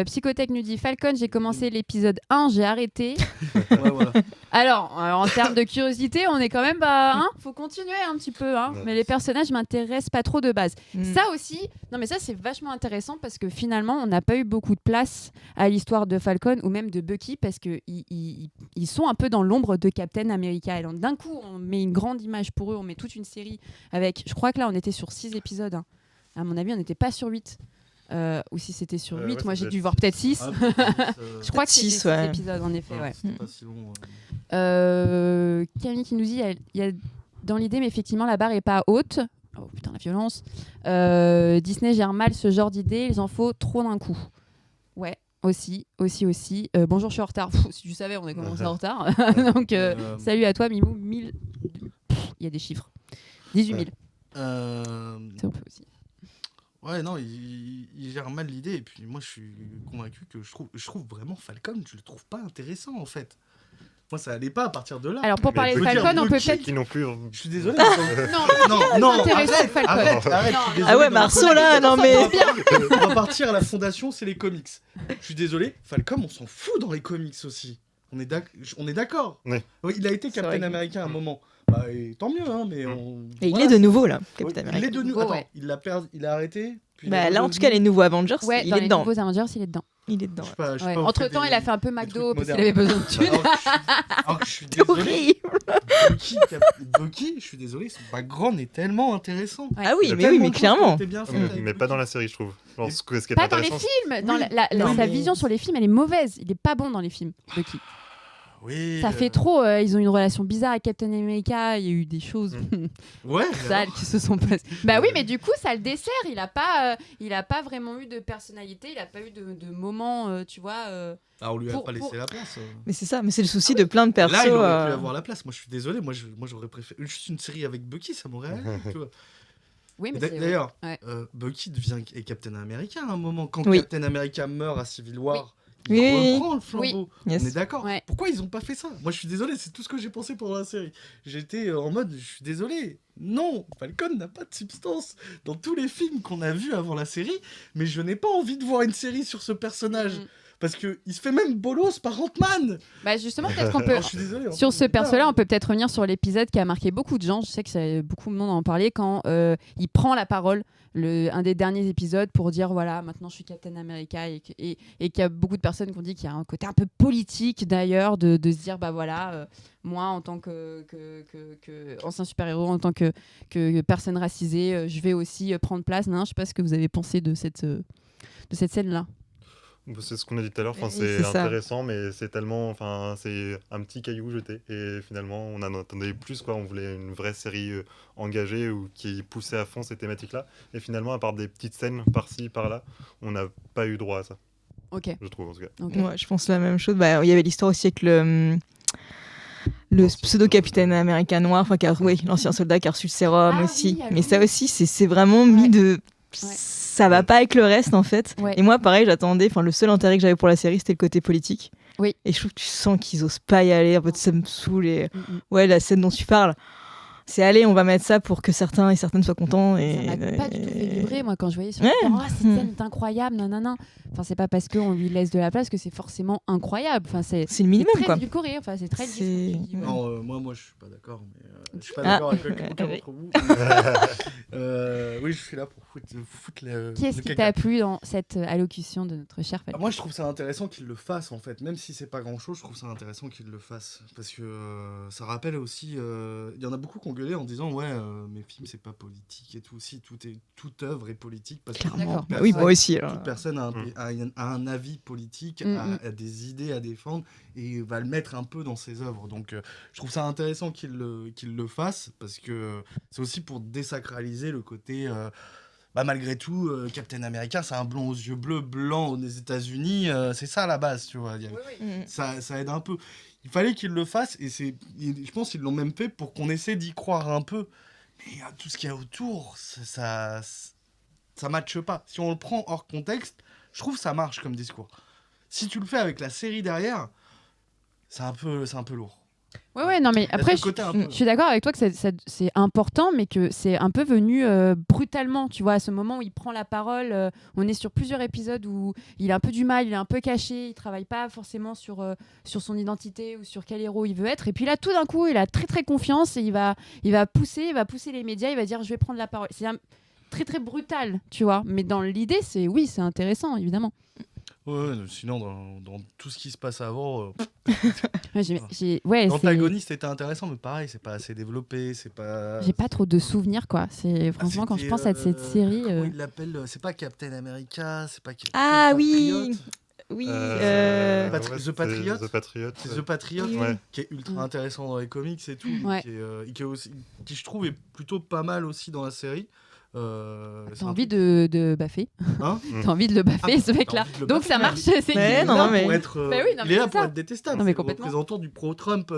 Psychotech nous dit Falcon, j'ai commencé l'épisode 1, j'ai arrêté. Ouais, voilà. Alors, en termes de curiosité, on est quand même faut continuer un petit peu. Ouais. Mais les personnages m'intéressent pas trop de base. Mm. Ça aussi, non mais ça c'est vachement intéressant parce que finalement, on n'a pas eu beaucoup de place à l'histoire de Falcon ou même de Bucky parce que ils sont un peu dans l'ombre de Captain America. Et donc, d'un coup, on met une grande image pour eux, on met toute une série avec. Je crois que là, on était sur 6 épisodes. Hein. À mon avis, on n'était pas sur 8. Ou si c'était sur 8, ouais, moi ça j'ai devait dû être voir peut-être 6. Ah, Je crois que c'était 6, 6 ouais. épisodes en effet. Ouais. C'était pas si long. Camille qui nous dit il y a dans l'idée, mais effectivement, la barre est pas haute. Oh putain, la violence. Disney gère mal ce genre d'idée, il en faut trop d'un coup. Ouais, aussi. Bonjour, je suis en retard. Pff, si tu savais, on a commencé en retard. Donc, salut à toi, Mimou. 1000. Il y a des chiffres. 18 000. C'est un peu aussi. Ouais, non, il gère mal l'idée. Et puis moi, je suis convaincu que je trouve vraiment Falcon, je le trouve pas intéressant en fait. Moi, ça allait pas à partir de là. Alors, pour Mais parler de Bucky, Falcon, on peut Bucky peut-être. qui non plus. Je suis désolé. Non, intéressant, arrête, Falcon. arrête, Non, je suis non. désolé, Ah ouais, dans Marceau le là, non mais. On va partir à la fondation, c'est les comics. Je suis désolé, Falcon, on s'en fout dans les comics aussi. On est d'accord. Oui. Oui, il a été C'est Captain vrai. America à un moment. Bah, et tant mieux, hein, mais Et il voilà, est de nouveau là, Ouais, Captain il America. est de nouveau. Ouais. Attends, il a arrêté. Puis il Bah est là, en tout redevenu- cas, les nouveaux Avengers, Ouais, il dans est les dedans. nouveaux Avengers, il est dedans. Il est dedans. Je ouais. suis pas- je suis Ouais. pas au Entre fait temps, des- il a fait un peu des McDo trucs parce qu'il modernes. avait besoin de thunes. Alors que je suis C'est désolé. horrible. Bucky, je suis désolé, son background est tellement intéressant. Ouais. Ah oui, Il y a mais tellement oui, mais de choses qui clairement. ont été bien faites avec Mais pas dans Bucky. la série, je trouve. Genre, ce qui est Pas dans les intéressant, films. Dans Oui. sa Non, mais- vision sur les films, elle est mauvaise. Il est pas bon dans les films, Bucky. Oui. Ça fait trop. Ils ont une relation bizarre avec Captain America. Il y a eu des choses Ouais. sales qui se sont passées. Bah oui, mais du coup, ça le dessert. Il a pas vraiment eu de personnalité. Il a pas eu de moment, tu vois. Alors on lui a Pour- pas laissé pour- la place. Mais c'est ça, mais c'est le souci de plein de persos. Là, il aurait pu avoir la place. Moi, je suis désolé. Moi, j'aurais préféré juste une série avec Bucky, ça m'aurait allé. Tu vois. Oui, mais c'est- D'ailleurs, ouais. Bucky devient est Captain America à un moment. Quand Oui. Captain America meurt à Civil War, Oui, il oui, reprend le flambeau. Yes. On est d'accord. Ouais. Pourquoi ils ont pas fait ça? Moi, je suis désolé, c'est tout ce que j'ai pensé pendant la série. J'étais en mode, je suis désolé. Non, Falcon n'a pas de substance dans tous les films qu'on a vus avant la série, mais je n'ai pas envie de voir une série sur ce personnage. Mhm. Parce que il se fait même bolos par Ant-Man. Bah justement, peut-être qu'on peut. Alors, je suis désolé. Sur ce Ant-Man, perso-là, on peut peut-être revenir sur l'épisode qui a marqué beaucoup de gens. Je sais que beaucoup de monde en parlait quand il prend la parole, un des derniers épisodes, pour dire voilà, maintenant je suis Captain America et qu'il y a beaucoup de personnes qui ont dit qu'il y a un côté un peu politique d'ailleurs de se dire bah voilà, moi en tant que ancien super-héros, en tant que personne racisée, je vais aussi prendre place. Non, je sais pas ce que vous avez pensé de cette scène-là. c'est ce qu'on a dit tout à l'heure. Enfin, Oui, c'est c'est ça. intéressant, mais c'est tellement, enfin, c'est un petit caillou jeté. Et finalement, on en attendait plus, quoi. On voulait une vraie série engagée ou qui poussait à fond ces thématiques-là. Et finalement, à part des petites scènes par-ci, par-là, on n'a pas eu droit à ça, Ok. je trouve en tout cas. Ok. Ouais, je pense la même chose. Bah, il y avait l'histoire aussi avec le pseudo-capitaine américain noir, enfin, oui, l'ancien soldat qui a reçu le sérum Ah aussi. oui, alors mais ça oui. aussi, c'est vraiment mis Ouais. de. Ça va pas avec le reste en fait. Ouais. Et moi, pareil, j'attendais. Enfin, le seul intérêt que j'avais pour la série, c'était le côté politique. Oui. Et je trouve que tu sens qu'ils osent pas y aller. En fait, ça me saoule. Et Mm, mm. ouais, la scène dont tu parles, c'est allez, on va mettre ça pour que certains et certaines soient contents. Et Ça m'a pas du tout fait vibrer, moi, quand je voyais sur Ouais. Twitter, oh, cette Mm. scène est incroyable, nanana. Enfin, c'est pas parce qu'on lui laisse de la place que c'est forcément incroyable. Enfin, c'est c'est le minimum, très quoi. édulcoré, enfin, c'est très C'est- lisse, comme tu dis, ouais. Non, moi, je suis pas d'accord. Mais, je suis pas Ah. d'accord avec aucun d'entre vous. Oui, je suis là pour foutre le. Qu'est-ce le qui caca. t'a plu dans cette allocution de notre cher Falcon? Moi, je trouve ça intéressant qu'il le fasse, en fait. Même si c'est pas grand-chose, je trouve ça intéressant qu'il le fasse. Parce que ça rappelle aussi... Il y en a beaucoup qui ont gueulé en disant « Ouais, mes films, c'est pas politique et tout. » Si, toute œuvre est politique. Parce que Clairement. D'accord. Bah oui, moi aussi. alors. toute personne a un avis politique, a des idées à défendre et va le mettre un peu dans ses œuvres. Donc, je trouve ça intéressant qu'il le fasse parce que c'est aussi pour désacraliser le côté... bah, malgré tout, Captain America, c'est un blond aux yeux bleus, blanc aux États-Unis. C'est ça à la base, tu vois. Mm. Ça aide un peu. Il fallait qu'ils le fassent et je pense qu'ils l'ont même fait pour qu'on essaie d'y croire un peu. Mais tout ce qu'il y a autour, ça matche pas. Si on le prend hors contexte, je trouve que ça marche comme discours. Si tu le fais avec la série derrière, c'est un peu lourd. Ouais, non, mais Il y a après, ce côté un peu- je suis d'accord avec toi que c'est important, mais que c'est un peu venu brutalement, tu vois, à ce moment où il prend la parole. On est sur plusieurs épisodes où il a un peu du mal, il est un peu caché, il travaille pas forcément sur son identité ou sur quel héros il veut être. Et puis là, tout d'un coup, il a très très confiance et il va pousser les médias, il va dire je vais prendre la parole. C'est très très brutal, tu vois. Mais dans l'idée, c'est intéressant, évidemment. Ouais, sinon, dans tout ce qui se passe avant, Ouais, ouais, l'antagoniste était intéressant, mais pareil, c'est pas assez développé, c'est pas... j'ai pas trop de souvenirs, quoi. C'est franchement quand je pense à cette série. Comment il l'appelle C'est pas Captain America, c'est pas... Ah Patriot. oui. Oui. The Patriot. The Patriot. C'est The Patriot, Oui. Ouais. qui est ultra intéressant dans les comics et tout, Ouais. qui est aussi, qui je trouve est plutôt pas mal aussi dans la série. C'est T'as un envie truc- de baffer. Hein T'as envie de le baffer, ce t'as mec-là. envie de le Donc baffer, ça mais- marche. C'est Ouais, Il est non, là non, mais- pour être, Bah oui, non, il mais est là c'est pour ça. être détestable. Non, mais C'est le complètement. représentant du pro-Trump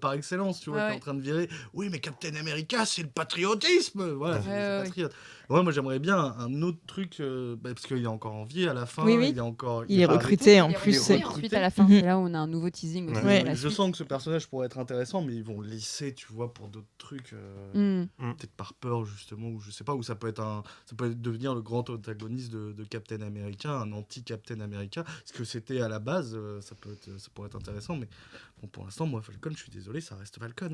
par excellence, tu vois, Ouais, qui est en train de virer. Oui, mais Captain America, c'est le patriotisme. Voilà, c'est Ouais, le patriote. Ouais, moi j'aimerais bien un autre truc, parce qu'il est encore en vie à la fin. Oui, oui. Il Il est pas recruté en Il est plus. recruté, c'est- ensuite à la fin, Mhm. c'est là où on a un nouveau teasing aussi. Ouais. de la Je suite. sens que ce personnage pourrait être intéressant, mais ils vont le laisser, tu vois, pour d'autres trucs. Peut-être par peur justement, ou je sais pas, ou ça peut devenir le grand antagoniste de Captain America, un anti-Captain America, ce que c'était à la base, ça pourrait être intéressant, mais bon, pour l'instant, moi Falcon, je suis désolé, ça reste Falcon.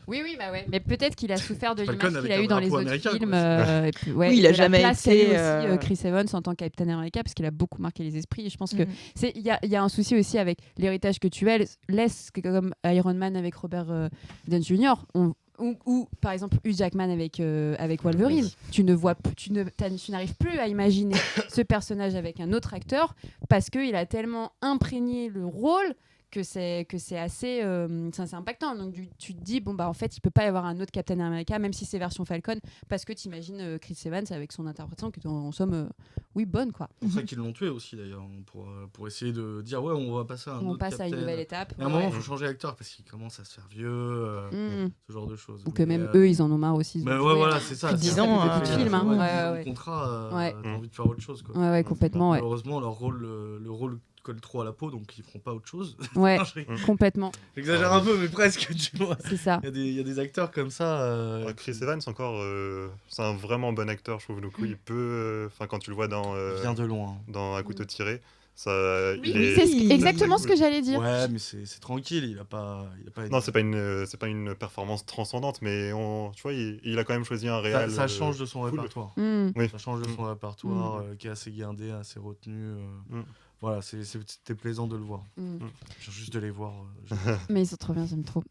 Oui, bah ouais. Mais peut-être qu'il a souffert de Falcon l'image qu'il avec a un eu dans les drapeau autres américain, films. quoi, Et puis, ouais, Oui, il a de la jamais place qu'a eu été, aussi Chris Evans en tant que Captain America, parce qu'il a beaucoup marqué les esprits. Et je pense que il y a un souci aussi avec l'héritage que tu laisses, comme Iron Man avec Robert Downey Jr. Ou par exemple Hugh Jackman avec Wolverine. Tu n'arrives plus à imaginer ce personnage avec un autre acteur parce qu'il a tellement imprégné le rôle que c'est assez c'est impactant. Donc tu te dis bon bah en fait il peut pas y avoir un autre Captain America même si c'est version Falcon, parce que tu imagines Chris Evans avec son interprétation qui est en somme oui bonne quoi. C'est pour ça qu'ils l'ont tué aussi d'ailleurs, pour essayer de dire ouais on va passer à un On autre passe à une Captain. nouvelle étape. Et à un moment il faut changer d'acteur parce qu'il commence à se faire vieux, ce genre de choses. Ou que Mais, même eux ils en ont marre aussi. Mais ouais voilà c'est ça. Plus de 10 c'est ans, un beaucoup de films, hein. Ouais. Contrat, Ouais. t'as envie de faire autre chose quoi. Ouais complètement ouais. Malheureusement leur rôle, le rôle colle trop à la peau donc ils feront pas autre chose. Ouais Non, je rigole. complètement. J'exagère un peu mais presque tu vois. C'est ça. Il y a des acteurs comme ça. Chris Evans encore, c'est un vraiment bon acteur, je trouve. Donc il peut, quand tu le vois dans Vient de loin. dans Un couteau tiré, ça, Oui, il est. c'est exactement ce que j'allais dire. Ouais, mais c'est tranquille, il a pas. Non, c'est pas une performance transcendante, mais tu vois, il a quand même choisi un réel. Ça change de son cool. répertoire. Oui. Ça change de son répertoire, qui est assez guindé, assez retenu. Voilà, c'était plaisant de le voir. Juste de les voir. Mais ils sont trop bien, j'aime trop.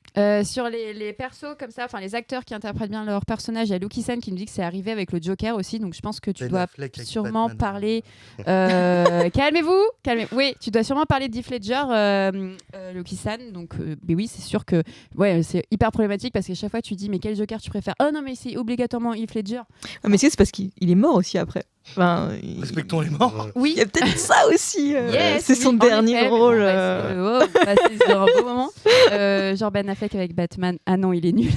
Sur les persos comme ça, enfin les acteurs qui interprètent bien leur personnage, il y a Luke Eason qui nous dit que c'est arrivé avec le Joker aussi, donc je pense que tu dois sûrement parler. Calmez-vous. Oui, tu dois sûrement parler de Heath Ledger, Luke Eason. Donc, mais oui, c'est sûr que c'est hyper problématique parce qu'à chaque fois tu dis mais quel Joker tu préfères ? Oh non mais c'est obligatoirement Heath Ledger. Mais c'est parce qu'il est mort aussi après. Respectons les morts. Oui. Il y a peut-être ça aussi. Yes, c'est son oui, en dernier effet. rôle. On va passer sur un beau moment. Genre Ben Affleck avec Batman. Ah non, il est nul.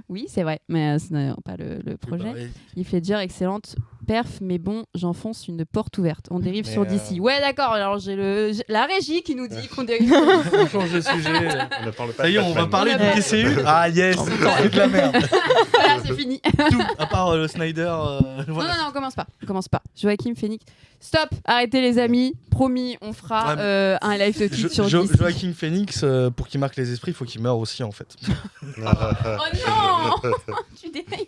Oui, c'est vrai, mais ce n'est pas le projet. Heath Ledger, excellente perf, mais bon, j'enfonce une porte ouverte. On dérive sur DC. Ouais, d'accord. Alors j'ai la régie qui nous dit qu'on dérive. On change de sujet. On ne parle pas Ça y est, de on va Batman. parler du DCU. Ah yes, c'est de la merde. Voilà, c'est fini. Tout, à part le Snyder. Voilà. Non, commence pas. Joachim Phoenix. Stop, arrêtez les amis. Promis, on fera un live de tweet sur DC. Joaquin Phoenix, pour qu'il marque les esprits, il faut qu'il meure aussi en fait. Oh non. Tu déconnes.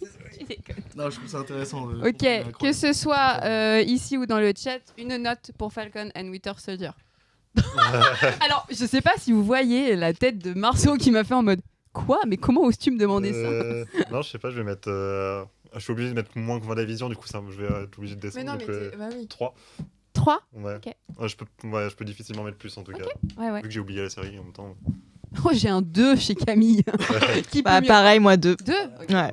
Non, je trouve ça intéressant. Ok, que ce soit ici ou dans le chat, une note pour Falcon and Winter Soldier. Alors, je sais pas si vous voyez la tête de Marceau qui m'a fait en mode quoi ? Mais comment oses-tu me demander ça ? Non, je sais pas, je vais mettre. Je suis obligé de mettre moins que WandaVision, du coup, je vais être obligé de descendre. Mais non, donc, mais bah oui. 3. 3 ? Ouais. Ok. Ouais, je peux difficilement mettre plus en tout cas. Ouais. Vu que j'ai oublié la série en même temps. Oh, j'ai un 2 chez Camille. Qui peut mieux ? Pareil, moi 2. 2 ? Ouais.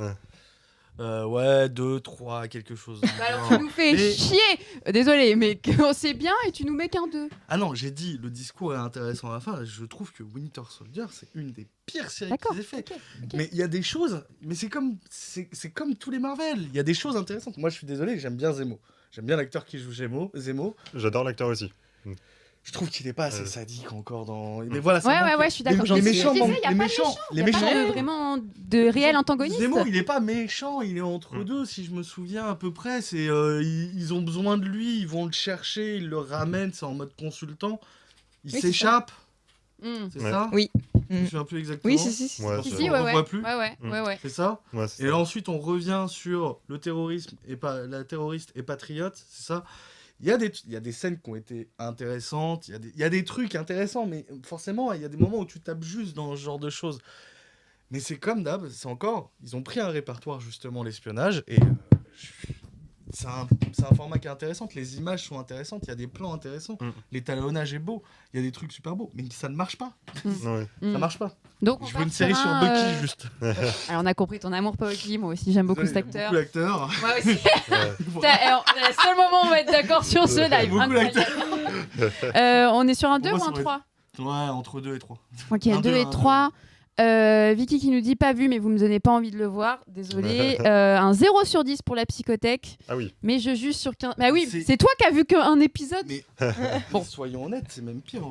Ouais, 2, 3, quelque chose. Bah alors tu nous fais chier. Désolé, mais on sait bien et tu nous mets qu'un 2. Ah non, j'ai dit, le discours est intéressant à la fin. Je trouve que Winter Soldier, c'est une des pires séries qu'ils aient fait. Ok. Mais il y a des choses, mais c'est comme tous les Marvel. Il y a des choses intéressantes. Moi, je suis désolé, j'aime bien Zemo. J'aime bien l'acteur qui joue Zemo. J'adore l'acteur aussi. Je trouve qu'il est pas assez sadique encore dans. Mais voilà, Ouais, je suis d'accord. Les méchants, Je disais, y a les pas méchants, Il n'y a pas vraiment de réel antagoniste. Zemo, il est pas méchant, il est entre deux, si je me souviens à peu près. C'est ils ont besoin de lui, ils vont le chercher, ils le ramènent, c'est en mode consultant. Il Oui, s'échappe. C'est C'est ça Oui. Je me souviens plus exactement. Oui, si. Ouais, Si, c'est- si, on ouais. revoit plus. Ouais. C'est ça. Ouais, c'est Et ça. là ensuite on revient sur le terrorisme et pas la terroriste et patriote, c'est ça. Il y a des scènes qui ont été intéressantes, il y a des trucs intéressants, mais forcément il y a des moments où tu tapes juste dans ce genre de choses. Mais c'est comme d'hab, ils ont pris un répertoire justement l'espionnage et c'est un format qui est intéressant, les images sont intéressantes, il y a des plans intéressants, l'étalonnage est beau, il y a des trucs super beaux, mais ça ne marche pas. Ouais. Ça marche pas. Donc, Je veux une série sur Bucky juste. Alors, on a compris ton amour pour Bucky. Moi aussi, j'aime beaucoup cet acteur. Beaucoup d'acteurs. Moi aussi. Ouais. Alors, c'est le seul moment où on va être d'accord sur ce live. Beaucoup Incroyable. On est sur un 2 Pour ou moi, un ça 3 Ouais, entre 2 et 3. Ok, Un 2 deux, et un 3. Vicky qui nous dit pas vu, mais vous me donnez pas envie de le voir. Désolé. Un 0 sur 10 pour la psychothèque. Ah oui. Mais je juge sur 15. Bah oui, C'est- c'est toi qui as vu qu'un épisode. Mais Bon. soyons honnêtes, c'est même pire.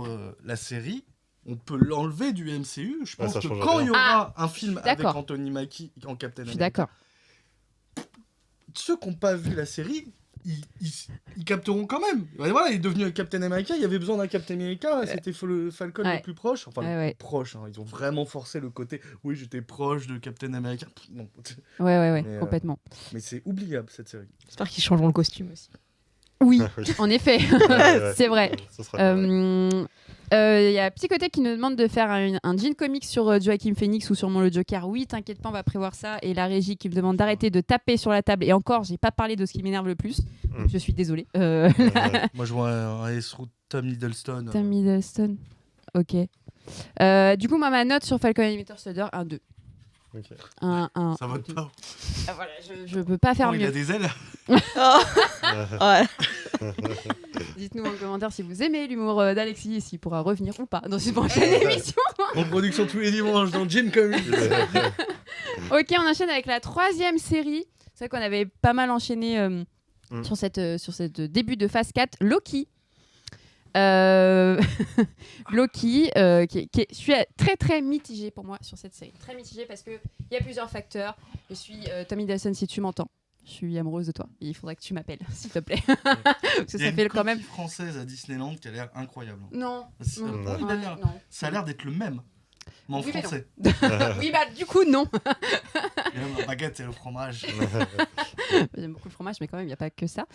La série, on peut l'enlever du MCU. Je pense ça que change quand rien. il y aura un film avec d'accord. Anthony Mackie en Captain Je suis America, d'accord. ceux qui n'ont pas vu la série, ils capteront quand même. Et voilà, il est devenu Captain America, il y avait besoin d'un Captain America, c'était le Falcon Ouais. le plus proche. Enfin, Ouais. le plus proche, hein. Ils ont vraiment forcé le côté, oui, j'étais proche de Captain America. Pff, non. Ouais, Mais, complètement. Mais c'est oubliable, cette série. J'espère qu'ils changeront le costume aussi. Oui, Oui. en effet, Ouais, c'est vrai. Ça sera bien, ouais. Il y a Petit Côté qui nous demande de faire un Jean Comics sur Joaquin Phoenix ou sûrement le Joker. Oui, t'inquiète pas, on va prévoir ça. Et la régie qui me demande d'arrêter de taper sur la table. Et encore, j'ai pas parlé de ce qui m'énerve le plus. Donc je suis désolée. Ouais. Moi, je vois un S route Tom Hiddleston. Tom Hiddleston. Ok. Du coup, moi, ma note sur Falcon and Winter Soldier, 1-2. Ok. Ça vote pas. Ah, voilà, je peux pas faire Oh, il a mieux. des ailes. Ouais. Dites-nous en commentaire si vous aimez l'humour d'Alexis et s'il pourra revenir ou pas dans une prochaine émission. En production tous les dimanches dans Jean Comics. Ok, on enchaîne avec la 3e série. C'est vrai qu'on avait pas mal enchaîné sur cette début de phase 4. Loki. Loki, je suis très très mitigée pour moi sur cette série. Très mitigée parce qu'il y a plusieurs facteurs. Je suis Tom Hiddleston, si tu m'entends. Je suis amoureuse de toi. Il faudrait que tu m'appelles, s'il te plaît. Parce que Il y a ça fait une quand même. copie française à Disneyland qui a l'air incroyable. Non. C'est- non, oui, ouais, d'ailleurs, non. ça a l'air d'être le même, mais en Oui, mais non. français. Oui, bah du coup, non. Il y a la baguette et le fromage. J'aime beaucoup le fromage, mais quand même, il n'y a pas que ça.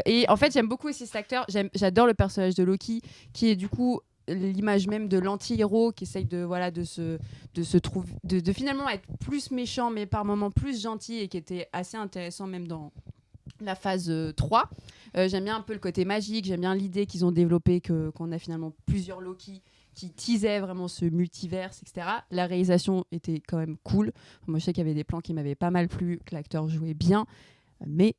Et en fait, j'aime beaucoup aussi cet acteur. J'adore le personnage de Loki, qui est du coup l'image même de l'anti-héros qui essaye de se trouver, de finalement être plus méchant, mais par moments plus gentil, et qui était assez intéressant même dans la phase 3. J'aime bien un peu le côté magique, j'aime bien l'idée qu'ils ont développée, qu'on a finalement plusieurs Loki qui teasaient vraiment ce multiverse, etc. La réalisation était quand même cool. Moi, je sais qu'il y avait des plans qui m'avaient pas mal plu, que l'acteur jouait bien, mais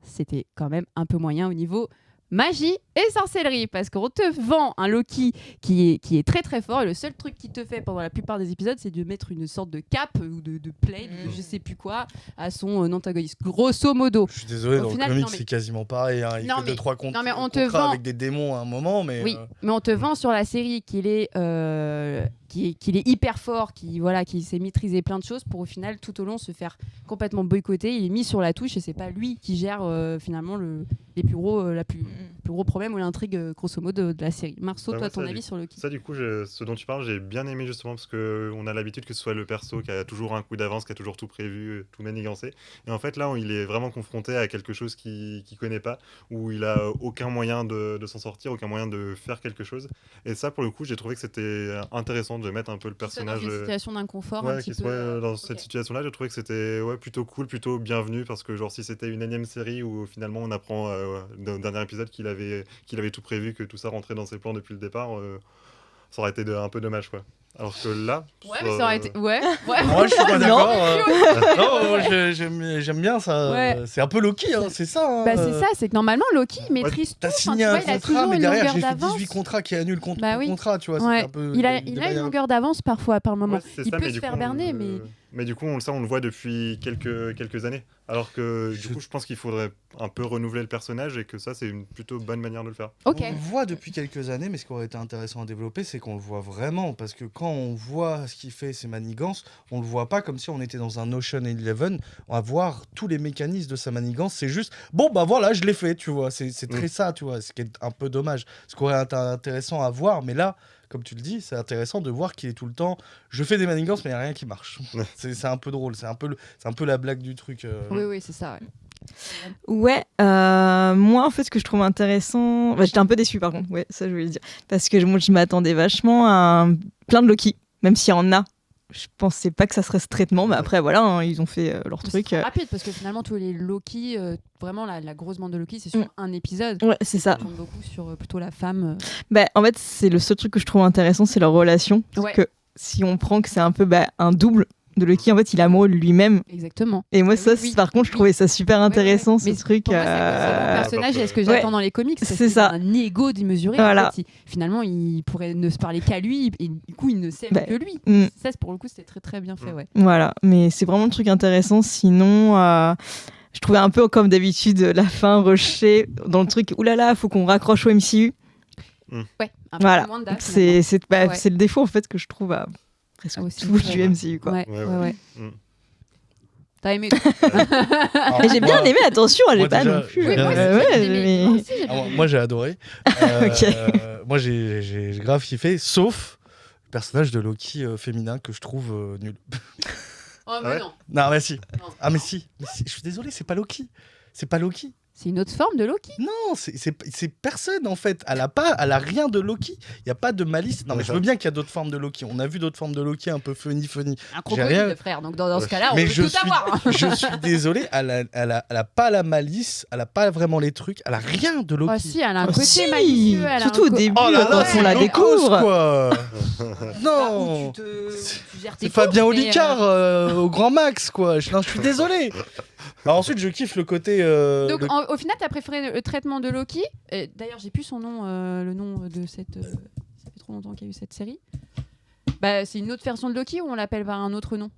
c'était quand même un peu moyen au niveau magie et sorcellerie, parce qu'on te vend un Loki qui est très très fort, et le seul truc qu'il te fait pendant la plupart des épisodes, c'est de mettre une sorte de cape ou de plate, ou de je sais plus quoi, à son antagoniste, grosso modo. Je suis désolé, Au dans final, le comics, non, mais- c'est quasiment pareil. Hein. Il Non, fait mais- 2-3 non, mais on te contrats vend- avec des démons à un moment, mais... Oui, mais on te vend sur la série qu'il est hyper fort, qu'il sait maîtriser plein de choses, pour au final tout au long se faire complètement boycotter. Il est mis sur la touche et c'est pas lui qui gère finalement les plus gros problèmes ou l'intrigue grosso modo de la série. Marceau, Ouais, toi moi, ton ça, avis sur Loki? Ça, du coup, ce dont tu parles, j'ai bien aimé justement parce qu'on a l'habitude que ce soit le perso qui a toujours un coup d'avance, qui a toujours tout prévu, tout manigancé. Et en fait, là, il est vraiment confronté à quelque chose qu'il ne connaît pas, où il a aucun moyen de s'en sortir, aucun moyen de faire quelque chose. Et ça, pour le coup, j'ai trouvé que c'était intéressant de mettre un peu le personnage. Dans une situation d'inconfort un Ouais, petit qu'il peu. soit dans Ok. cette situation-là, j'ai trouvé que c'était plutôt cool, plutôt bienvenu, parce que genre si c'était une énième série où finalement on apprend dans le dernier épisode qu'il avait tout prévu, que tout ça rentrait dans ses plans depuis le départ, ça aurait été un peu dommage quoi. Alors que là, Ouais, mais ça aurait été. Ouais. Moi, je suis pas Non. d'accord. Non, j'aime bien ça. Ouais. C'est un peu Loki, hein, c'est ça. Hein. Bah, c'est ça, c'est que normalement Loki il maîtrise tout. T'as Enfin, signé tu un vois, il a contrat, toujours mais une derrière, longueur j'ai fait d'avance. 18 contrats qui annulent contre Bah oui. contrat, tu vois. Ouais. C'est un peu, Il a une longueur d'avance parfois par moment. ouais, c'est Il ça, peut mais se du faire coup, berner, mais. Mais du coup, on le voit depuis quelques années. Alors que du coup, je pense qu'il faudrait un peu renouveler le personnage et que ça, c'est une plutôt bonne manière de le faire. Ok. On le voit depuis quelques années, mais ce qui aurait été intéressant à développer, c'est qu'on le voit vraiment. Parce que quand on voit ce qu'il fait, ses manigances, on le voit pas comme si on était dans un Ocean Eleven. On va voir tous les mécanismes de sa manigance. C'est juste, bon, bah voilà, je l'ai fait, tu vois. C'est très ça, tu vois. Ce qui est un peu dommage. Ce qui aurait été intéressant à voir, mais là, comme tu le dis, c'est intéressant de voir qu'il est tout le temps. Je fais des manigances, mais il n'y a rien qui marche. C'est un peu drôle. C'est un peu la blague du truc. Oui, c'est ça. Ouais. Ouais, moi en fait ce que je trouve intéressant, j'étais un peu déçue par contre, ouais, ça je voulais le dire, parce que moi je m'attendais vachement à plein de Loki, même s'il y en a. Je pensais pas que ça serait ce traitement, mais après voilà, hein, ils ont fait leur Mais truc. c'est rapide parce que finalement tous les Loki, vraiment la grosse bande de Loki, c'est sur un épisode. Ouais, c'est ça. Ça tourne beaucoup sur plutôt la femme. Bah, en fait, c'est le seul truc que je trouve intéressant, c'est leur relation. Parce Ouais. que si on prend que c'est un peu un double de Loki, en fait, il est amoureux de lui-même. Exactement. Et moi, Oui, ça, oui, par contre, je oui. trouvais ça super intéressant, Ouais. ce Mais truc. Pour moi, c'est un personnage et ce que j'attends Ouais. dans les comics, C'est ça. un ego démesuré. Voilà. En fait, finalement, il pourrait ne se parler qu'à lui et du coup, il ne s'aime Bah, que lui. mm. Ça, pour le coup, c'était très très bien fait. Ouais. Voilà, mais c'est vraiment le truc intéressant. Sinon, je trouvais un peu comme d'habitude la fin rushée dans le truc. Oulala, faut qu'on raccroche au MCU. Ouais. Un peu Voilà, comme Wanda, c'est Ouais. c'est le défaut en fait que je trouve à presque Ah, aussi, tout ouais. du MCU quoi. Ouais, Ouais, ouais, ouais. Mm. T'as aimé Alors, Mais j'ai bien moi- aimé, attention, elle moi, est pas déjà, non plus. j'ai Oui, moi aussi, bien j'ai aimé. mais- Moi aussi, j'ai Alors, aimé. moi j'ai adoré. Moi j'ai grave kiffé, sauf le personnage de Loki féminin que je trouve nul. Oh, mais ouais non. Non, mais si. Non. Ah, mais si. Je suis désolé, c'est pas Loki. C'est pas Loki. C'est une autre forme de Loki. Non, c'est personne en fait. Elle a rien de Loki. Il n'y a pas de malice. Non, mais je veux bien qu'il y a d'autres formes de Loki. On a vu d'autres formes de Loki un peu funny. Un J'ai crocodile, rien- de frère. Donc dans ce Ouais. cas-là, on Mais peut je tout suis, avoir. Hein. je suis désolé, elle a pas la malice, elle a pas vraiment les trucs, elle a rien de Loki. Oh si, elle a un Oh, côté si. malicieux. Elle a Surtout un au début, Oh là là, quand c'est on la Locos, découvre. quoi. Non. Tu gères tes C'est Fabien courses, mais, Olicard au grand max, quoi. Non, je suis désolé. Alors ensuite, je kiffe le côté. Donc le- au final, t'as préféré le traitement de Loki. Et d'ailleurs, j'ai plus son nom, le nom de cette. Ça fait trop longtemps qu'il y a eu cette série. Bah, c'est une autre version de Loki ou on l'appelle par un autre nom?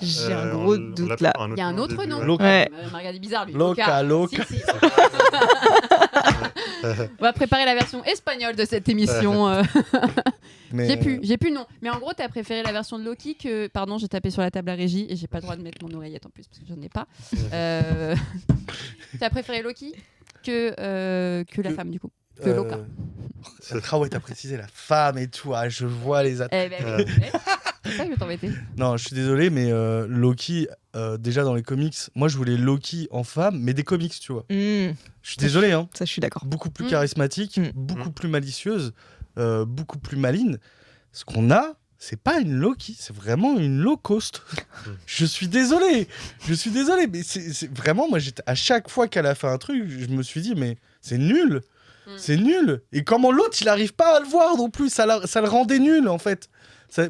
J'ai un gros on doute l'appelle là. par Il y a un au autre début, nom. ouais. Loca. Ouais. Il m'a regardé bizarre lui. Loca. Si, si. On va préparer la version espagnole de cette émission. mais- J'ai plus le nom. Mais en gros, t'as préféré la version de Loki que. Pardon, j'ai tapé sur la table à régie et j'ai pas le droit de mettre mon oreillette en plus parce que j'en ai pas. T'as préféré Loki que la femme du coup. Que Loka. Ah ouais, t'as précisé la femme et tout. Ah, je vois les Eh ben, oui. C'est ça que je vais t'embêter. Non, je suis désolé, mais Loki, déjà dans les comics, moi je voulais Loki en femme, mais des comics, tu vois. Je suis désolé, hein. Ça, je suis d'accord. Beaucoup plus Mm. charismatique, Mm. beaucoup plus malicieuse, beaucoup plus maligne. Ce qu'on a, c'est pas une Loki, c'est vraiment une low cost. Je suis désolé, mais c'est vraiment, moi, à chaque fois qu'elle a fait un truc, je me suis dit, mais c'est nul, c'est nul. Et comment l'autre, il arrive pas à le voir non plus, ça le rendait nul en fait.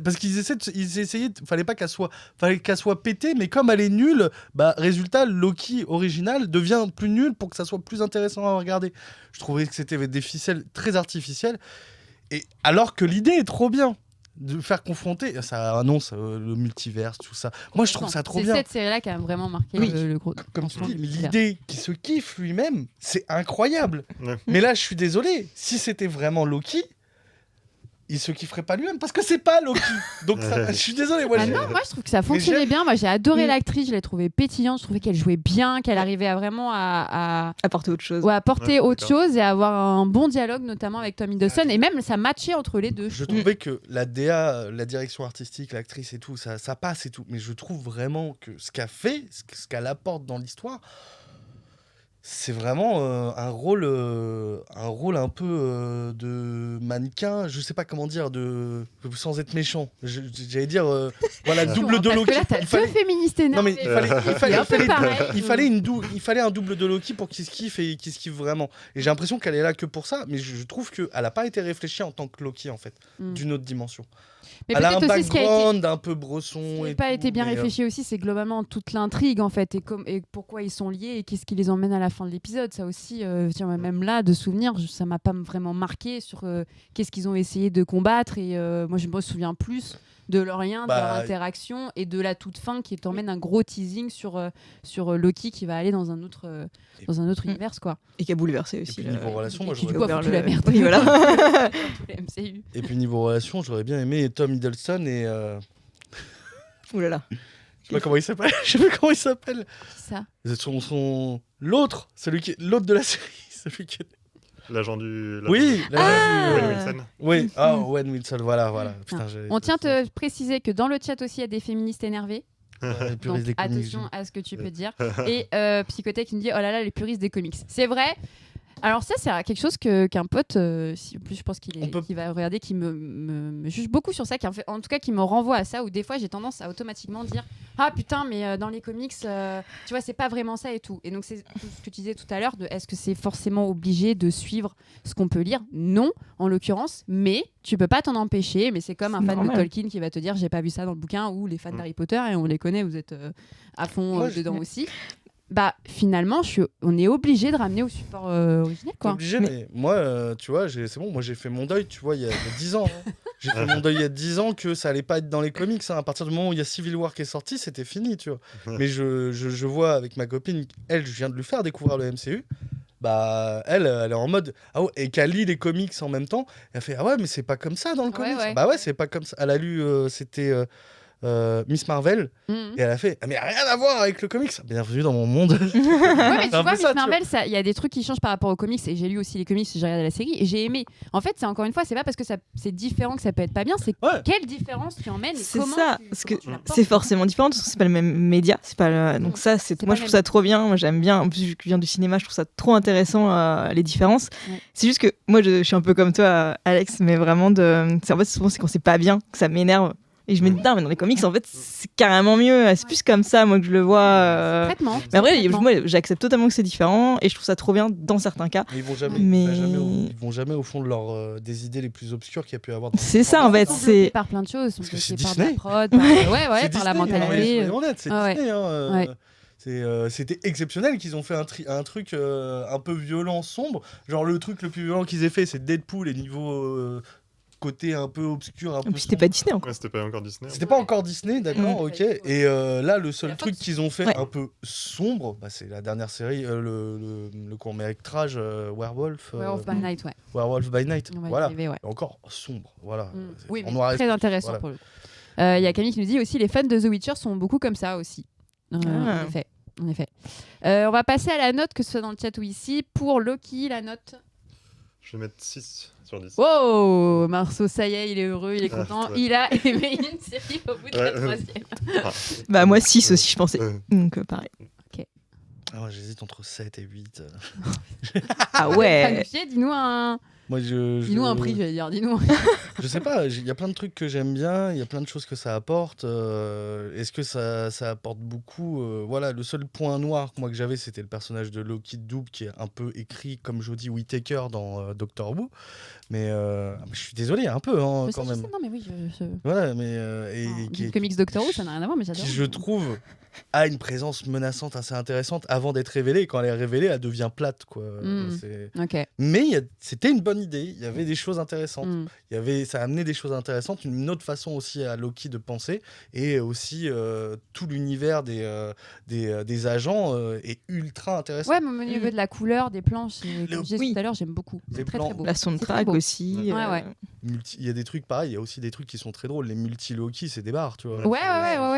Parce qu'ils essayaient, fallait qu'elle soit pétée, mais comme elle est nulle, bah résultat, Loki original devient plus nul pour que ça soit plus intéressant à regarder. Je trouvais que c'était des ficelles très artificielles, et alors que l'idée est trop bien de faire confronter, ça annonce le multivers, tout ça. Moi, je trouve ça trop bien. C'est cette série-là qui a vraiment marqué Oui. le gros. Comme tu lancement dis, de l'univers. l'idée qui se kiffe lui-même, c'est incroyable. Ouais. Mais là, je suis désolé, si c'était vraiment Loki, il se kifferait pas lui-même parce que c'est pas Loki. Donc je suis désolé. Moi, Ah j'ai- non, moi je trouve que ça fonctionnait bien. Moi j'ai adoré Mm. l'actrice, je l'ai trouvée pétillante, je trouvais qu'elle jouait bien, qu'elle arrivait à vraiment à Apporter autre chose. ouais, apporter Ouais, autre d'accord. chose et avoir un bon dialogue, notamment avec Tom Hiddleston. Et même ça matchait entre les deux. Je trouvais que la DA, la direction artistique, l'actrice et tout, ça passe et tout. Mais je trouve vraiment que ce qu'elle fait, ce qu'elle apporte dans l'histoire, c'est vraiment un rôle un peu de mannequin, je sais pas comment dire, sans être méchant. J'allais dire, voilà, double de Parce Loki. que là t'as Il deux fallait- féministes Non mais énervées. il un peu fallait, pareil. il fallait un double de Loki pour qu'il se kiffe et qu'il se kiffe vraiment. Et j'ai l'impression qu'elle est là que pour ça, mais je trouve qu'elle n'a pas été réfléchie en tant que Loki en fait, Mm. d'une autre dimension. Mais Elle a un peut-être aussi ce qui a été background un peu bresson. n'a et pas tout, été bien mais, réfléchi aussi, c'est globalement toute l'intrigue en fait, et pourquoi ils sont liés et qu'est-ce qui les emmène à la fin de l'épisode. Ça aussi, tiens, même là, de souvenir, ça m'a pas vraiment marqué sur qu'est-ce qu'ils ont essayé de combattre. Et moi, je me souviens plus de leur lien, de leur Bah, interaction et de la toute fin qui t'emmène un gros teasing sur Loki qui va aller dans un autre univers, quoi. Et qui a bouleversé aussi. puis, le- niveau relation, moi, Et qui, j'aurais du coup, a bien foutu le- la merde. Oui, voilà. Dans tous les MCU. Et puis niveau relation, j'aurais bien aimé Tom Hiddleston et Ouh là là. je sais pas comment il s'appelle. Je sais pas comment il s'appelle. Qui ça? L'autre, l'autre de la série, celui qui. L'agent du. Oui. Owen Ah. Wilson. Oui. Ah, Owen Wilson. Voilà. Putain, On tient à te préciser que dans le chat aussi, il y a des féministes énervées. Les Donc puristes des comics. attention à ce que tu peux dire. Et Psychotech qui me dit oh là là, les puristes des comics. C'est vrai. Alors ça, c'est quelque chose qu'un pote, en plus je pense qu'il va regarder, qui me juge beaucoup sur ça, en tout cas qui me renvoie à ça, où des fois j'ai tendance à automatiquement dire ah putain mais dans les comics, tu vois c'est pas vraiment ça et tout. Et donc c'est tout ce que tu disais tout à l'heure de est-ce que c'est forcément obligé de suivre ce qu'on peut lire? Non, en l'occurrence, mais tu peux pas t'en empêcher. Mais c'est comme un C'est fan normal. de Tolkien qui va te dire j'ai pas vu ça dans le bouquin, ou les fans d'Harry Potter, et on les connaît, vous êtes à fond Moi, dedans aussi. Bah finalement on est obligé de ramener au support original, T'es quoi. obligé, mais moi, tu vois, c'est bon, moi j'ai fait mon deuil, tu vois, il y a 10 ans. Hein. J'ai fait mon deuil il y a 10 ans que ça allait pas être dans les comics. Hein. À partir du moment où il y a Civil War qui est sorti, c'était fini, tu vois. Mais je vois avec ma copine, elle, je viens de lui faire découvrir le MCU. Bah, elle est en mode. Ah ouais, et qu'elle lit les comics en même temps. Elle fait ah ouais, mais c'est pas comme ça dans le Ouais, comics. ouais. Bah ouais, c'est pas comme ça. Elle a lu, c'était Miss Marvel, Mhm. et elle a fait « Ah, mais rien à voir avec le comics !» Bienvenue dans mon monde. Ouais, mais tu C'est un vois, peu ça, Miss Marvel, il y a des trucs qui changent par rapport aux comics, et j'ai lu aussi les comics, j'ai regardé la série, et j'ai aimé. En fait, c'est encore une fois, c'est pas parce que c'est différent que ça peut être pas bien, c'est Ouais. quelle différence tu emmènes et C'est comment ça, tu, parce comment que tu l'apportes. c'est forcément différent parce que c'est pas le même média, c'est pas donc ça C'est moi pas je le trouve même. ça trop bien, moi j'aime bien, en plus je viens du cinéma, je trouve ça trop intéressant les différences. Ouais. C'est juste que moi je suis un peu comme toi Alex, mais vraiment en fait souvent c'est quand c'est pas bien que ça m'énerve. Et je me dis, putain, mais dans les comics, en fait, c'est carrément mieux. C'est plus comme ça, moi, que je le vois. Traitement. Mais après, Traitement. moi, j'accepte totalement que c'est différent et je trouve ça trop bien dans certains cas. Mais ils vont jamais, Mais- ils vont jamais au fond de des idées les plus obscures qu'il y a pu avoir. C'est ça, en fait. Ils sont bloqués C'est par plein de choses, ils sont Parce que c'est bloqués par de la Disney. prod, par, ouais, C'est par la Disney, mentalité. soyons honnêtes, c'est Ah ouais. Disney. Hein, Ouais. C'était exceptionnel qu'ils ont fait un truc un peu violent, sombre. Genre le truc le plus violent qu'ils aient fait, c'est Deadpool et niveau côté un peu obscur, un peu. Et puis c'était pas Disney encore. Ouais, c'était pas encore Disney. C'était pas encore Disney, d'accord, Mm. ok. Et là, le seul La truc Fox. qu'ils ont fait Ouais. un peu sombre, c'est la dernière série, le court-métrage Werewolf. Werewolf by Night, ouais. Werewolf by Night. On va y voilà. arriver, ouais. Et encore sombre, voilà. Mm. C'est Oui, en mais noir et très blanc. intéressant Voilà. pour le coup. Il y a Camille qui nous dit aussi les fans de The Witcher sont beaucoup comme ça aussi. En effet. En effet. On va passer à la note, que ce soit dans le chat ou ici. Pour Loki, la note. Je vais mettre 6 sur 10. Oh, Marceau, ça y est, il est heureux, il est Ah, content. ouais. Il a aimé une série au bout de la Ouais, troisième. Ah. Bah, moi, 6 aussi, je pensais. Euh, Donc, pareil. Ah ouais, j'hésite entre 7 et 8. Ah ouais. Planifié, dis-nous un prix, j'allais dire. Dis-nous. Je sais pas, il y a plein de trucs que j'aime bien, il y a plein de choses que ça apporte. Est-ce que ça apporte beaucoup Voilà, le seul point noir que j'avais, c'était le personnage de Loki Double qui est un peu écrit comme Jodie Whittaker dans Doctor Who. Mais je suis désolé, un peu hein, Je sais, quand je même. sais, non, mais oui, Voilà, mais du comics Doctor Who, ça n'a rien à voir, mais j'adore. qui, je trouve, a une présence menaçante assez intéressante avant d'être révélée. Quand elle est révélée, elle devient plate, quoi. Mm. Ok. Mais c'était une bonne idée. Il y avait des choses intéressantes. Mm. Ça a amené des choses intéressantes, une autre façon aussi à Loki de penser, et aussi tout l'univers des agents est ultra intéressant. Ouais, mais au niveau de la couleur, des planches, et comme je disais Oui. tout à l'heure, j'aime beaucoup. Les C'est très plans. très beau. La C'est très soundtrack beau. aussi. Ouais. Il y a des trucs pareils, il y a aussi des trucs qui sont très drôles. Les multi-Loki, c'est des barres, tu vois. Ouais,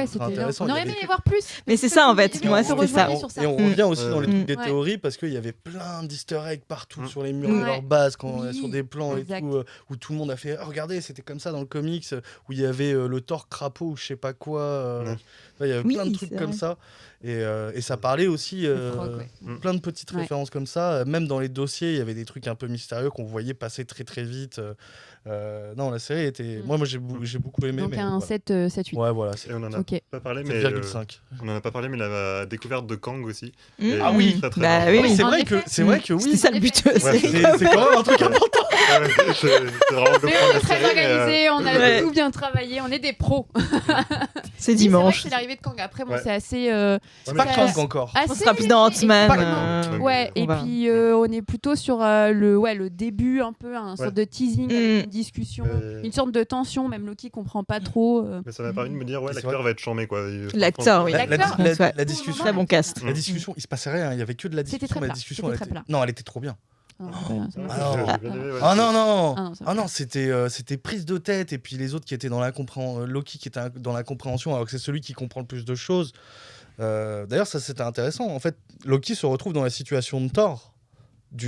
C'est c'était bien. intéressant. On Il y aurait a aimé des- les voir plus. Mais c'est ça, en fait. Mais Moi, on se c'était ça. rejoignait sur ça. Et on revient aussi dans les trucs des Ouais. théories parce qu'il y avait plein d'easter eggs partout Mm. sur les murs de Ouais. leur base, Oui, sur des plans exact. et tout, où tout le monde a fait oh, regardez, c'était comme ça dans le comics, où il y avait le Thor crapaud ou je sais pas quoi. Ouais. Il y avait Oui, plein de trucs c'est comme vrai. ça. Et ça parlait aussi Frog, ouais. plein de petites Ouais. références comme ça. Même dans les dossiers, il y avait des trucs un peu mystérieux qu'on voyait passer très très vite. Non, la série était. Mm. Moi j'ai beaucoup aimé. Donc mais un voilà. 7-8. Ouais, voilà. C'est Et on en a Ok. pas parlé, mais 7,5. on en a pas parlé, mais la découverte de Kang aussi. Mm. est Ah oui. très, très Bah bien. oui, Oui, oui. c'est En vrai effet. que oui. C'était ça le but de la Ouais, série. C'est quand même un truc important. Ouais, c'est vraiment le Mais point on de est la très série, organisés, on a Ouais. tout bien travaillé, on est des pros. C'est Oui, dimanche. C'est l'arrivée de Kang. Après, bon, Ouais. c'est assez. C'est Ouais, pas mais- Kang encore. On sera plus dans Ant-Man. Exactement. Ouais, on et va- puis on est plutôt sur le début, un peu, un sorte de teasing, avec une discussion, une sorte de tension. Même Loki comprend pas trop. Mais ça m'a permis de me dire, ouais, C'est l'acteur vrai. va être charmé, quoi. L'acteur, oui. L'acteur, La discussion. Très bon cast. La discussion, il se passait rien, il y avait que de la C'était discussion, très mais la plat, discussion, c'était elle très était... plat. Non, elle était trop bien. Non, c'est pas- c'est pas- Ah non. J'ai bien aimé, ouais. Ah non, non, Ah non, ça- ah non, c'était prise de tête, et puis les autres qui étaient dans l'incompréhension, Loki qui était dans l'incompréhension, alors que c'est celui qui comprend le plus de choses. D'ailleurs, ça c'était intéressant. En fait, Loki se retrouve dans la situation de Thor,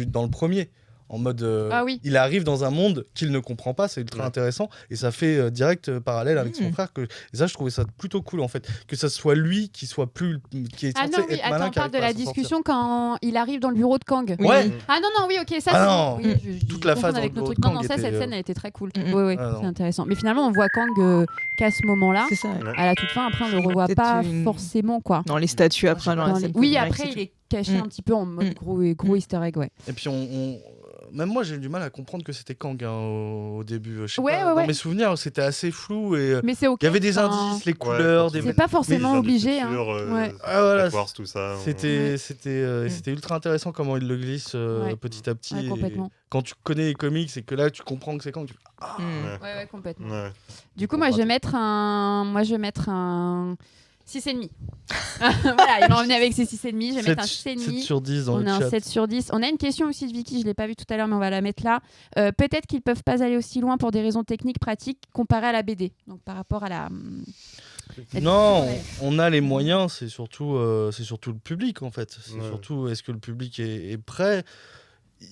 dans le premier. En mode, Ah oui. il arrive dans un monde qu'il ne comprend pas, c'est ultra Ouais. intéressant, et ça fait direct parallèle avec son frère. Et ça, je trouvais ça plutôt cool, en fait, que ça soit lui qui soit plus, qui est Ah censé non, oui, être malin, attends, on qui parle arrive de pas à la s'en sortir. discussion quand il arrive dans le bureau de Kang. Ouais. Ah non, non, oui, ok, ça Ah c'est. non. Oui, je Toute la confonds phase avec dans le notre bureau truc. de Non, Kang non, ça, était, cette scène, elle était très cool. Mm. Oui, oui, Ah non. c'est intéressant. Mais finalement, on voit Kang qu'à ce moment-là, C'est ça. ouais. Ouais. à la toute fin. Après, on le Il a revoit peut-être pas une- forcément, quoi. Dans les statues après, dans la Dans scène les- Oui, post-générique, après, c'est il est caché Mm. un petit peu en mode Mm. gros easter egg, ouais. Et puis même moi j'ai eu du mal à comprendre que c'était Kang hein, au début. Je sais Ouais, pas, ouais, dans ouais. mes souvenirs c'était assez flou et Mais c'est ok. il y avait des enfin, indices, les couleurs, quand des... ils C'est pas forcément faire du obligé. hein. futur, Ouais. Ah, voilà, Black Wars, tout ça. c'était ultra intéressant comment il le glisse Ouais. petit à petit. Ouais, et complètement. quand tu connais les comics et que là tu comprends que c'est Kang, tu fais, ah, Mm. Ouais, ouais, complètement. Ouais. Du coup, moi, je vais mettre un 6,5. Voilà, il m'a revenu avec ses 6,5. Je vais mettre un 7 6,5. sur 10 dans On le a un chat. 7 sur 10. On a une question aussi de Vicky, je ne l'ai pas vue tout à l'heure, mais on va la mettre là. Peut-être qu'ils ne peuvent pas aller aussi loin pour des raisons techniques, pratiques, comparé à la BD. Donc par rapport à la... Non, on a les moyens, c'est surtout le public en fait. C'est surtout est-ce que le public est prêt.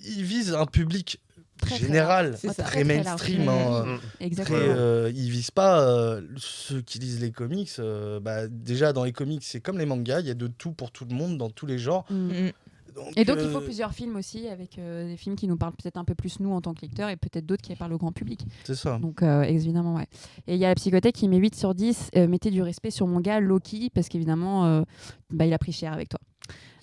Il vise un public Très, général, très large. très Très mainstream. large. Hein. Exactement. Il vise pas ceux qui lisent les comics. Déjà dans les comics, c'est comme les mangas, il y a de tout pour tout le monde dans tous les genres. Et donc il faut plusieurs films aussi, avec des films qui nous parlent peut-être un peu plus nous en tant que lecteurs et peut-être d'autres qui parlent au grand public. C'est ça. Donc évidemment, ouais. Et il y a la psychothèque qui met 8 sur 10. Mettez du respect sur mon gars Loki, parce qu'évidemment, il a pris cher avec toi.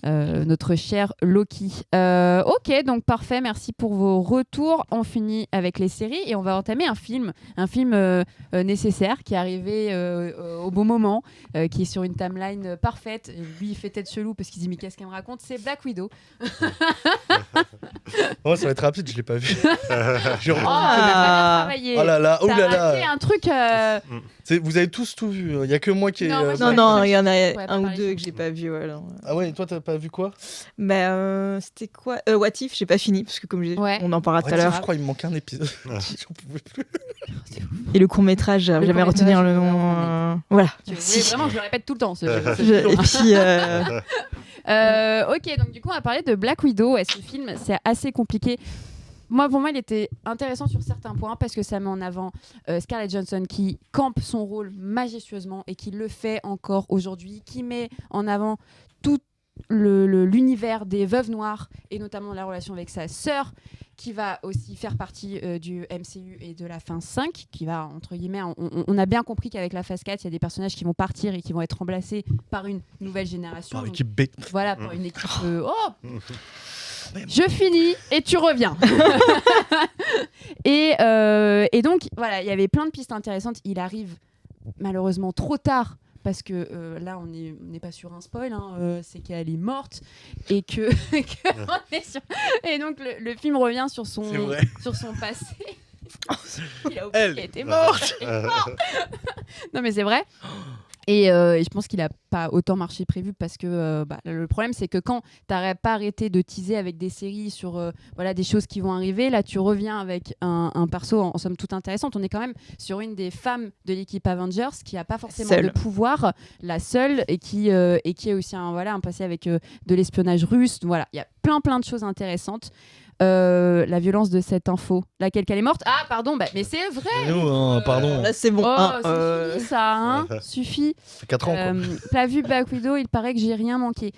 Notre cher Loki. Ok, donc parfait, merci pour vos retours. On finit avec les séries et on va entamer un film nécessaire qui est arrivé au bon moment, qui est sur une timeline parfaite. Et lui, il fait tête chelou parce qu'il dit mais qu'est-ce qu'elle me raconte? C'est Black Widow. Oh, ça va être rapide, je l'ai pas vu. J'ai travaillé. Oh là là, oh là là. C'est un truc. Vous avez tous tout vu. Il y a que moi qui ai. Non, il y en a Ouais, un ou pareil. deux que j'ai pas vu. Voilà. Ah ouais, et toi t'as pas vu quoi? C'était quoi What If, j'ai pas fini parce que comme on en parlera tout à l'heure. Je crois il me manquait un épisode. J'en pouvais plus. Et le court-métrage, j'avais jamais retenir le nom. Voilà. Vraiment, je le répète tout le temps. Et puis. Ok, donc du coup, on va parler de Black Widow. Et ce film, c'est assez compliqué. Pour moi, il était intéressant sur certains points parce que ça met en avant Scarlett Johansson qui campe son rôle majestueusement et qui le fait encore aujourd'hui, qui met en avant tout l'univers des veuves noires et notamment la relation avec sa sœur, qui va aussi faire partie du MCU et de la phase 5, qui va, entre guillemets, on a bien compris qu'avec la phase 4, il y a des personnages qui vont partir et qui vont être remplacés par une nouvelle génération. Par Donc, l'équipe B. voilà, par une équipe... Je finis et tu reviens. et donc, voilà, il y avait plein de pistes intéressantes. Il arrive malheureusement trop tard parce que là, on n'est pas sur un spoil, c'est qu'elle est morte et que on est sur... Et donc, le film revient sur son passé. Il a oublié qu'elle était morte. Non, mais c'est vrai. Et je pense qu'il n'a pas autant marché prévu parce que le problème, c'est que quand tu n'arrêtes pas arrêté de teaser avec des séries sur des choses qui vont arriver, là, tu reviens avec un perso en somme toute intéressante. On est quand même sur une des femmes de l'équipe Avengers qui n'a pas forcément de pouvoir, la seule, et qui est aussi un passé avec de l'espionnage russe. Voilà, il y a plein de choses intéressantes. La violence de cette info, laquelle qu'elle est morte. Ah pardon, mais c'est vrai. Pardon. Là c'est bon. Suffit ça, suffit. 4 ans. T'as vu Black Widow, il paraît que j'ai rien manqué.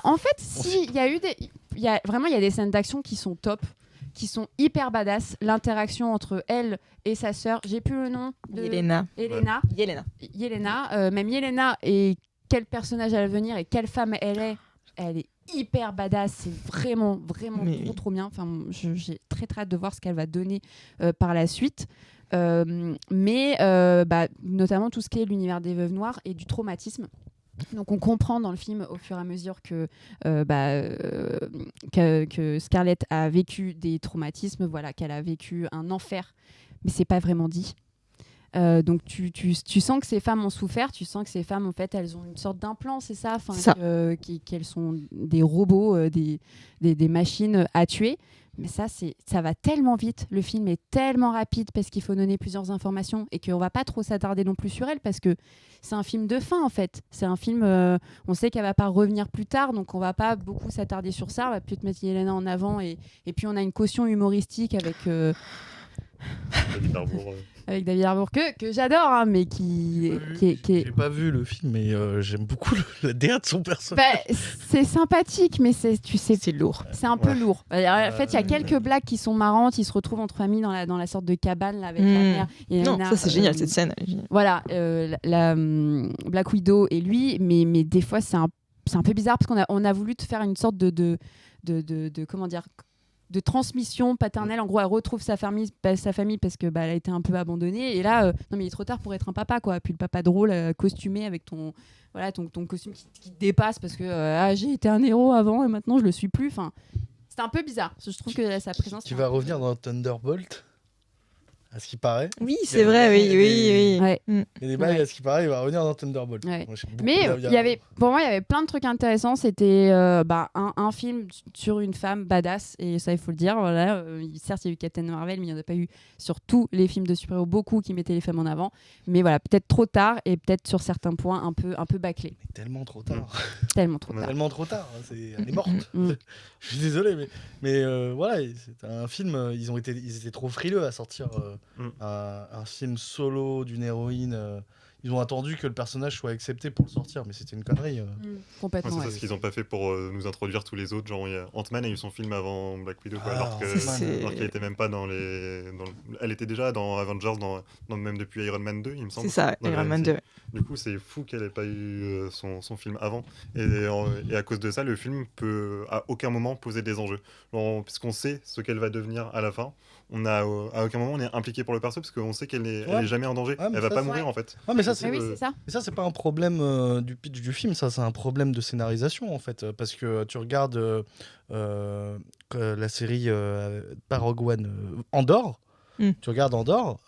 En fait, si il y a eu il y a des scènes d'action qui sont top, qui sont hyper badass. L'interaction entre elle et sa sœur, j'ai plus le nom de Yelena. Même Yelena, et quel personnage elle va venir et quelle femme elle est hyper badass, c'est vraiment trop bien. Enfin, j'ai très hâte de voir ce qu'elle va donner par la suite. Notamment tout ce qui est l'univers des veuves noires et du traumatisme. Donc on comprend dans le film au fur et à mesure que Scarlett a vécu des traumatismes, qu'elle a vécu un enfer, mais c'est pas vraiment dit. Donc tu sens que ces femmes ont souffert, tu sens que ces femmes en fait elles ont une sorte d'implant, c'est ça, qu'elles sont des robots, des machines à tuer. Mais ça va tellement vite, le film est tellement rapide parce qu'il faut donner plusieurs informations et qu'on va pas trop s'attarder non plus sur elle parce que c'est un film de fin en fait. C'est un film, on sait qu'elle va pas revenir plus tard, donc on va pas beaucoup s'attarder sur ça. On va plutôt mettre Yelena en avant et puis on a une caution humoristique avec avec David Harbour que j'adore, mais qui est... J'ai pas vu le film, mais j'aime beaucoup la DA de son personnage. C'est sympathique, mais c'est lourd. C'est un peu lourd. En fait, il y a quelques blagues qui sont marrantes. Ils se retrouvent entre amis dans la sorte de cabane là, avec la mère. Non, ça c'est génial, cette scène. Voilà, Black Widow et lui, mais des fois c'est un peu bizarre parce qu'on a voulu te faire une sorte de comment dire, de transmission paternelle. En gros, elle retrouve sa famille parce que elle a été un peu abandonnée. Et là, non mais il est trop tard pour être un papa, quoi. Puis le papa drôle, costumé avec ton costume qui te dépasse parce que j'ai été un héros avant et maintenant je le suis plus. Enfin, c'est un peu bizarre. Je trouve que sa présence. Qui va revenir dans Thunderbolt. à ce qui paraît. Oui, c'est vrai, oui. Ouais. Il y a des bails, Ouais. à ce qui paraît, il va revenir dans Thunderbolt. Ouais. Moi, j'ai beaucoup Mais d'avis à- pour moi, il y avait plein de trucs intéressants. C'était un film sur une femme badass, et ça, il faut le dire. Voilà. Certes, il y a eu Captain Marvel, mais il n'y en a pas eu sur tous les films de super-héros, beaucoup qui mettaient les femmes en avant. Mais voilà, peut-être trop tard, et peut-être sur certains points un peu bâclés. Mais tellement trop tard. Tellement trop Ouais. tard. Tellement trop tard. Elle est morte. Mm. Je suis désolé, mais voilà, c'est un film. Ils étaient trop frileux à sortir un film solo d'une héroïne. Ils ont attendu que le personnage soit accepté pour le sortir, mais c'était une connerie. Ouais, Complètement. c'est ouais. ça ce qu'ils n'ont pas fait pour nous introduire tous les autres. Genre, Ant-Man a eu son film avant Black Widow, quoi, Ah, alors que- Ça, c'est- alors qu'elle était même pas dans Elle était déjà dans Avengers, même depuis Iron Man 2, il me semble. C'est ça, dans le Iron Man MCU. 2. Du coup, c'est fou qu'elle ait pas eu son film avant. Et à cause de ça, le film peut à aucun moment poser des enjeux. Genre, puisqu'on sait ce qu'elle va devenir à la fin, à aucun moment on est impliqué pour le perso, parce qu'on sait qu'elle est, Ouais. elle est jamais en danger. Ouais, mais Elle va ça, pas c'est- mourir en fait. Ouais, mais ça, Mais c'est oui, c'est ça. mais ça, c'est pas un problème du pitch du film, ça, c'est un problème de scénarisation, en fait. Parce que tu regardes la série par Rogue One, Andor. Tu regardes Andor.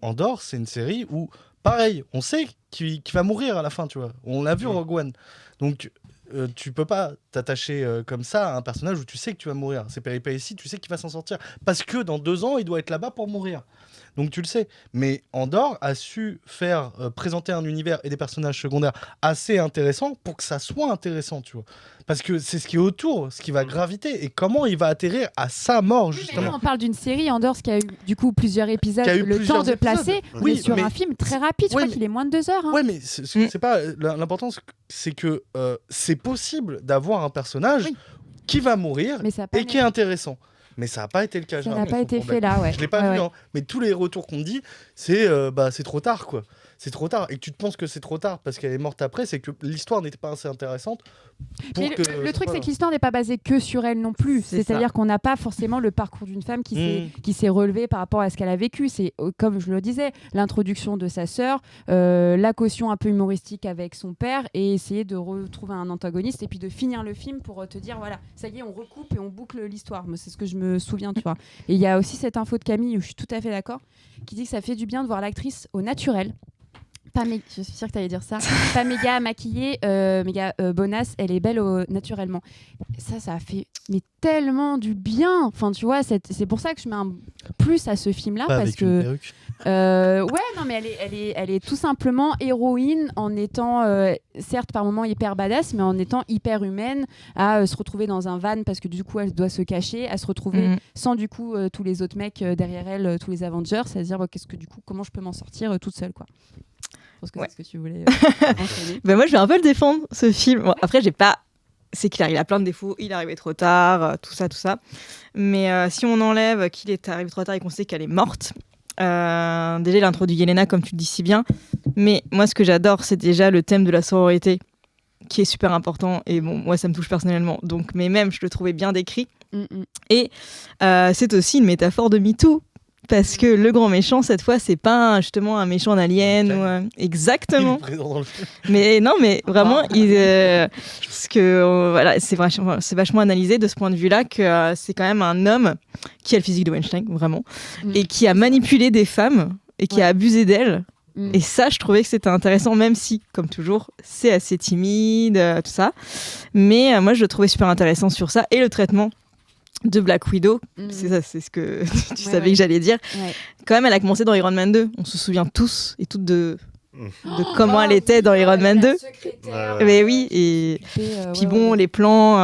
Andor, c'est une série où, pareil, on sait qu'il va mourir à la fin, tu vois. On l'a vu Rogue One. Donc, tu peux pas t'attacher comme ça à un personnage où tu sais que tu vas mourir. C'est péripéties, tu sais qu'il va s'en sortir. Parce que dans 2 ans, il doit être là-bas pour mourir. Donc tu le sais. Mais Andor a su faire présenter un univers et des personnages secondaires assez intéressants pour que ça soit intéressant, tu vois. Parce que c'est ce qui est autour, ce qui va graviter et comment il va atterrir à sa mort, Oui, mais justement. là, on parle d'une série Andorre qui a eu du coup plusieurs épisodes, Qui a eu le plusieurs temps de épisodes. placer, Oui, mais sur mais- un film très rapide. Je Ouais, crois mais- qu'il est moins de 2 heures. Hein. Ouais, mais c'est pas l'important, c'est que c'est possible d'avoir un personnage Oui. qui va mourir Mais ça a pas et qui est intéressant. Mais ça n'a pas été le cas. Ça j'ai n'a pas l'impression, été pour fait Black. là, ouais. Je l'ai pas Ouais, vu, ouais. hein. Mais tous les retours qu'on me dit, c'est trop tard, quoi. C'est trop tard. Et que tu te penses que c'est trop tard parce qu'elle est morte après, c'est que l'histoire n'était pas assez intéressante. Pour Mais que le truc, voilà. c'est que l'histoire n'est pas basée que sur elle non plus. C'est C'est-à-dire qu'on n'a pas forcément le parcours d'une femme qui Mm. s'est relevée par rapport à ce qu'elle a vécu. C'est, comme je le disais, l'introduction de sa sœur, la caution un peu humoristique avec son père et essayer de retrouver un antagoniste et puis de finir le film pour te dire, voilà, ça y est, on recoupe et on boucle l'histoire. Moi, c'est ce que je me souviens, tu vois. Et il y a aussi cette info de Camille où je suis tout à fait d'accord, qui dit que ça fait du bien de voir l'actrice au naturel. Je suis sûre que tu allais dire ça. Pas méga maquillée, méga bonasse, elle est belle naturellement. Ça a fait mais tellement du bien. Enfin, tu vois, c'est pour ça que je mets un plus à ce film-là. Pas Parce avec une que. perruque. Ouais, non, mais elle est tout simplement héroïne en étant, certes, par moments hyper badass, mais en étant hyper humaine, à se retrouver dans un van parce que du coup, elle doit se cacher, à se retrouver sans du coup tous les autres mecs derrière elle, tous les Avengers, à se dire comment je peux m'en sortir toute seule, quoi. Je pense que c'est ce que tu voulais enchaîner. Ben moi, je vais un peu le défendre, ce film. Bon, après, j'ai pas. C'est clair, il a plein de défauts, il est arrivé trop tard, tout ça. Mais si on enlève qu'il est arrivé trop tard et qu'on sait qu'elle est morte, déjà, il a introduit Yelena, comme tu le dis si bien. Mais moi, ce que j'adore, c'est déjà le thème de la sororité, qui est super important. Et bon, moi, ça me touche personnellement. Donc, mais même, je le trouvais bien décrit. Et c'est aussi une métaphore de MeToo. Parce que le grand méchant, cette fois, c'est pas justement un méchant alien. Exactement. Il est présent dans le film. Mais non, mais vraiment, parce que voilà, c'est vachement analysé de ce point de vue-là que c'est quand même un homme qui a le physique de Weinstein, vraiment, et qui a manipulé des femmes et qui a abusé d'elles. Et ça, je trouvais que c'était intéressant, même si, comme toujours, c'est assez timide, tout ça. Mais moi, je le trouvais super intéressant sur ça. Et le traitement de Black Widow, c'est ça, c'est ce que tu savais que j'allais dire. Ouais. Quand même, elle a commencé dans Iron Man 2. On se souvient tous et toutes de comment elle était dans Iron Man 2. Mais oui, et puis bon, les plans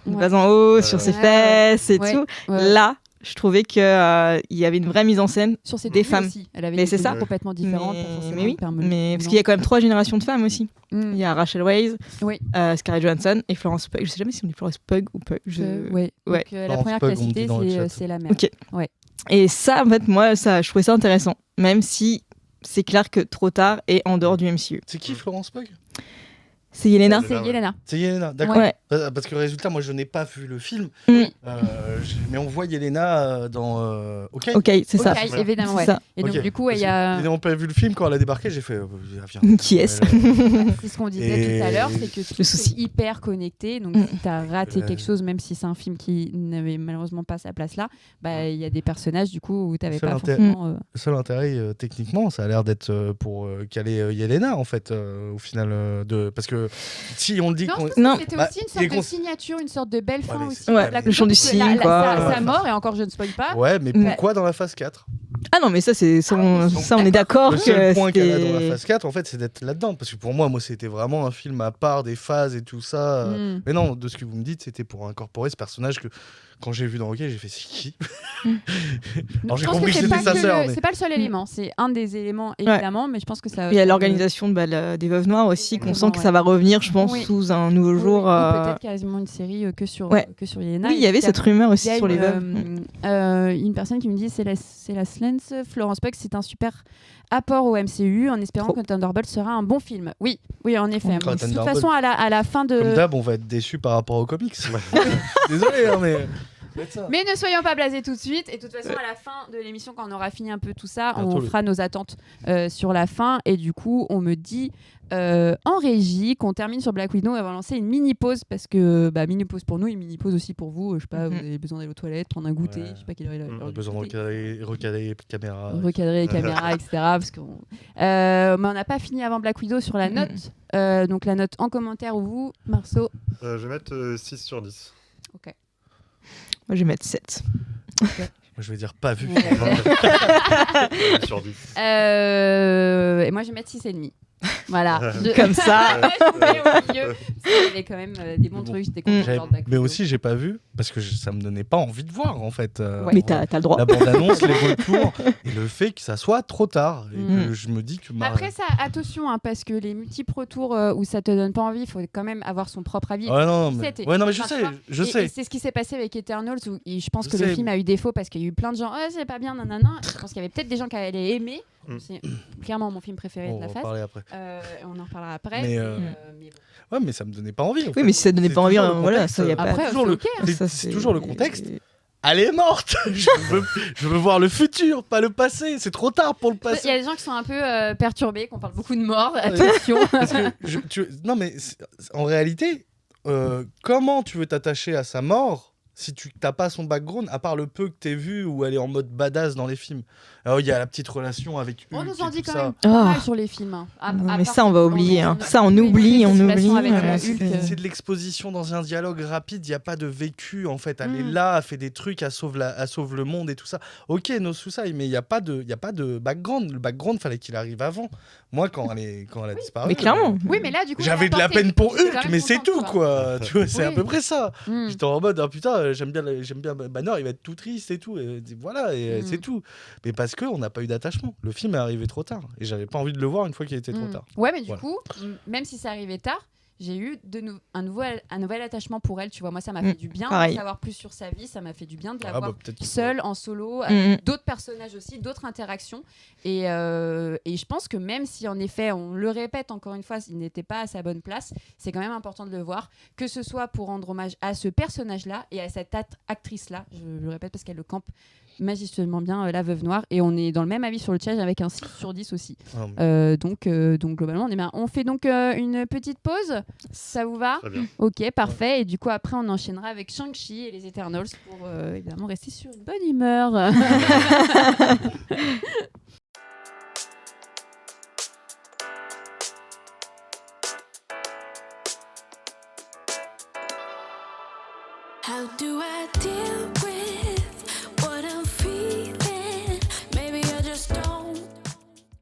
bas en haut, sur ses fesses et tout. Là, je trouvais qu'il y avait une vraie mise en scène sur ses des débuts femmes. aussi. Elle avait Mais des c'est ça. débuts complètement différentes. Mais oui, parce qu'il y a quand même 3 générations de femmes aussi. Il y a Rachel Weisz, Scarlett Johansson et Florence Pugh. Je sais jamais si on dit Florence Pugh ou Pugh. Ouais. Donc, la première Pugh, que tu as citée, c'est la mère. Ok. Ouais. Et ça, en fait, moi, je trouvais ça intéressant. Même si c'est clair que trop tard et en dehors du MCU. C'est qui Florence Pugh ? C'est Yelena. C'est Yelena. C'est Yelena, d'accord. Ouais. Parce que résultat, moi je n'ai pas vu le film, Oui. mais on voit Yelena dans OK. Ok, c'est ça. Ok, évidemment, C'est ouais. ça. Et donc, Ok. du coup, il y a. Et on pas vu le film quand elle a débarqué, j'ai fait viens. Qui est-ce C'est ce qu'on disait tout à l'heure, c'est que tout Le souci. est hyper connecté. Donc, si tu as raté quelque chose, même si c'est un film qui n'avait malheureusement pas sa place là, bah, il y a des personnages du coup où tu n'avais Seul pas intérêt- forcément. Le seul intérêt techniquement, ça a l'air d'être pour caler Yelena en fait au final parce que si on le dit Non, qu'on je pense que Non. c'était Bah, aussi une il est sorte de signature, une sorte de belle fin mais aussi. c'est- Ouais, de Black le Widow, chant du parce que cygne, quoi. Sa mort, et encore je ne spoil pas. ouais, mais Ouais. pourquoi dans la phase 4? Ah non, mais ça, on est d'accord Le que seul point qu'elle a dans la c'était. phase 4 en fait, c'est d'être là-dedans parce que pour moi c'était vraiment un film à part des phases et tout ça. Mm. Mais non, de ce que vous me dites, c'était pour incorporer ce personnage que quand j'ai vu dans Rocky, j'ai fait c'est qui? Alors Je j'ai pense compris que que c'est c'était pas sa sœur. mais- c'est pas le seul élément, c'est un des éléments évidemment, mais je pense que ça. Il y a l'organisation des Veuves Noires aussi, qu'on sent que ça va revenir, je pense, Oui. sous un nouveau Oui, jour. ou peut-être quasiment une série que sur Yelena. Oui, il y avait cette rumeur Il y aussi a sur les une, Veuves. une personne qui me dit c'est la Slance, Florence Pugh, c'est un super apport au MCU en espérant Trop. que Thunderbolt sera un bon film. Oui, en effet. Oh, De toute Thunderbolt. façon, à la fin Comme de. d'hab, on va être déçus par rapport aux comics. Désolé, hein, mais. Mais ne soyons pas blasés tout de suite. Et de toute façon, à la fin de l'émission, quand on aura fini un peu tout ça, Bientôt on fera nos attentes sur la fin. Et du coup, on me dit en régie qu'on termine sur Black Widow. On va lancer une mini pause parce que mini pause pour nous et mini pause aussi pour vous. Je sais pas, vous avez besoin d'aller aux toilettes, prendre un goûter. Ouais. Je sais pas quelle heure il est. On a besoin de recadrer les caméras. Recadrer les caméras, etc. Parce mais on n'a pas fini avant Black Widow sur la note. Donc la note en commentaire ou vous, Marceau. Je vais mettre 6 sur 10. Moi, je vais mettre 7. Moi, je vais dire pas vu. Ouais. 6 sur 10. Et moi, je vais mettre 6,5. Voilà. Comme ça. Je mets au milieu. Parce qu'il y avait quand même des bons trucs. J'étais contente de voir Black Mais Widow. aussi, j'ai pas vu parce que ça me donnait pas envie de voir en fait. Ouais. Mais t'as le droit. La bande-annonce, les retours et le fait que ça soit trop tard. Et que je me dis que. Après ça, attention, parce que les multiples retours où ça te donne pas envie, il faut quand même avoir son propre avis. Ouais, non, mais... C'était- ouais, non, mais je Enfin, sais, tu vois, je Et sais. c'est ce qui s'est passé avec Eternals où je pense Je que le sais. film a eu défaut parce qu'il y a eu plein de gens c'est pas bien nanana. Je pense qu'il y avait peut-être des gens qui allaient aimer. C'est clairement mon film préféré On de la va en phase. parler après. On en reparlera après. Mais, mais bon. Ouais, mais ça me donnait pas envie. en Oui, fait. mais si ça donnait C'est pas envie, toujours le voilà, contexte. ça y a pas. Après, toujours c'est le- ok, hein. c'est toujours le contexte. Elle est morte. je veux voir le futur, pas le passé. C'est trop tard pour le Il y passé. a des gens qui sont un peu perturbés, qu'on parle beaucoup de mort. Attention. Parce que non, mais en réalité, comment tu veux t'attacher à sa mort si tu n'as pas son background, à part le peu que tu as vu où elle est en mode badass dans les films. Alors, il y a la petite relation avec On Hulk nous en et dit tout quand ça. même pas Ah. mal sur les films. Hein. Non, mais ça, on va oublier, hein. Ça, on Oui, oublie, les on situations oublie. avec Ouais, Hulk, C'est de l'exposition dans un dialogue rapide, il n'y a pas de vécu en fait. Elle est Mm. là, elle fait des trucs, elle sauve le monde et tout ça. Ok, no suicide, mais il n'y a pas de background. Le background, fallait qu'il arrive avant. Moi, quand elle a disparu. Mais clairement. Oui, mais là, du coup. J'avais elle de la a porté- peine pour j'étais quand Hulk, même mais c'est contente, tout quoi. Tu vois, c'est à Oui. peu près ça. Mm. J'étais en mode, ah putain, j'aime bien Banner, il va être tout triste et tout. Et voilà, et c'est tout. Mais parce qu'on n'a pas eu d'attachement. Le film est arrivé trop tard. Et j'avais pas envie de le voir une fois qu'il était trop Mm. tard. Ouais, mais du Voilà. coup, même si c'est arrivé tard, j'ai eu un nouvel attachement pour elle. Tu vois, moi, ça m'a fait du bien pareil. de savoir plus sur sa vie. Ça m'a fait du bien de la Ah, voir bah, peut-être qu'il seule, en solo, Mm. avec d'autres personnages aussi, d'autres interactions. Et je pense que même si, en effet, on le répète encore une fois, il n'était pas à sa bonne place, c'est quand même important de le voir, que ce soit pour rendre hommage à ce personnage-là et à cette actrice-là. Je le répète parce qu'elle le campe majestueusement bien, la Veuve Noire. Et on est dans le même avis sur le chat avec un 6 sur 10 aussi. Ah, mais- Donc globalement, on est bien. On fait donc une petite pause. Ça vous va? Très bien. Ok, parfait. Et du coup, après, on enchaînera avec Shang-Chi et les Eternals pour évidemment rester sur une bonne humeur. How do I deal with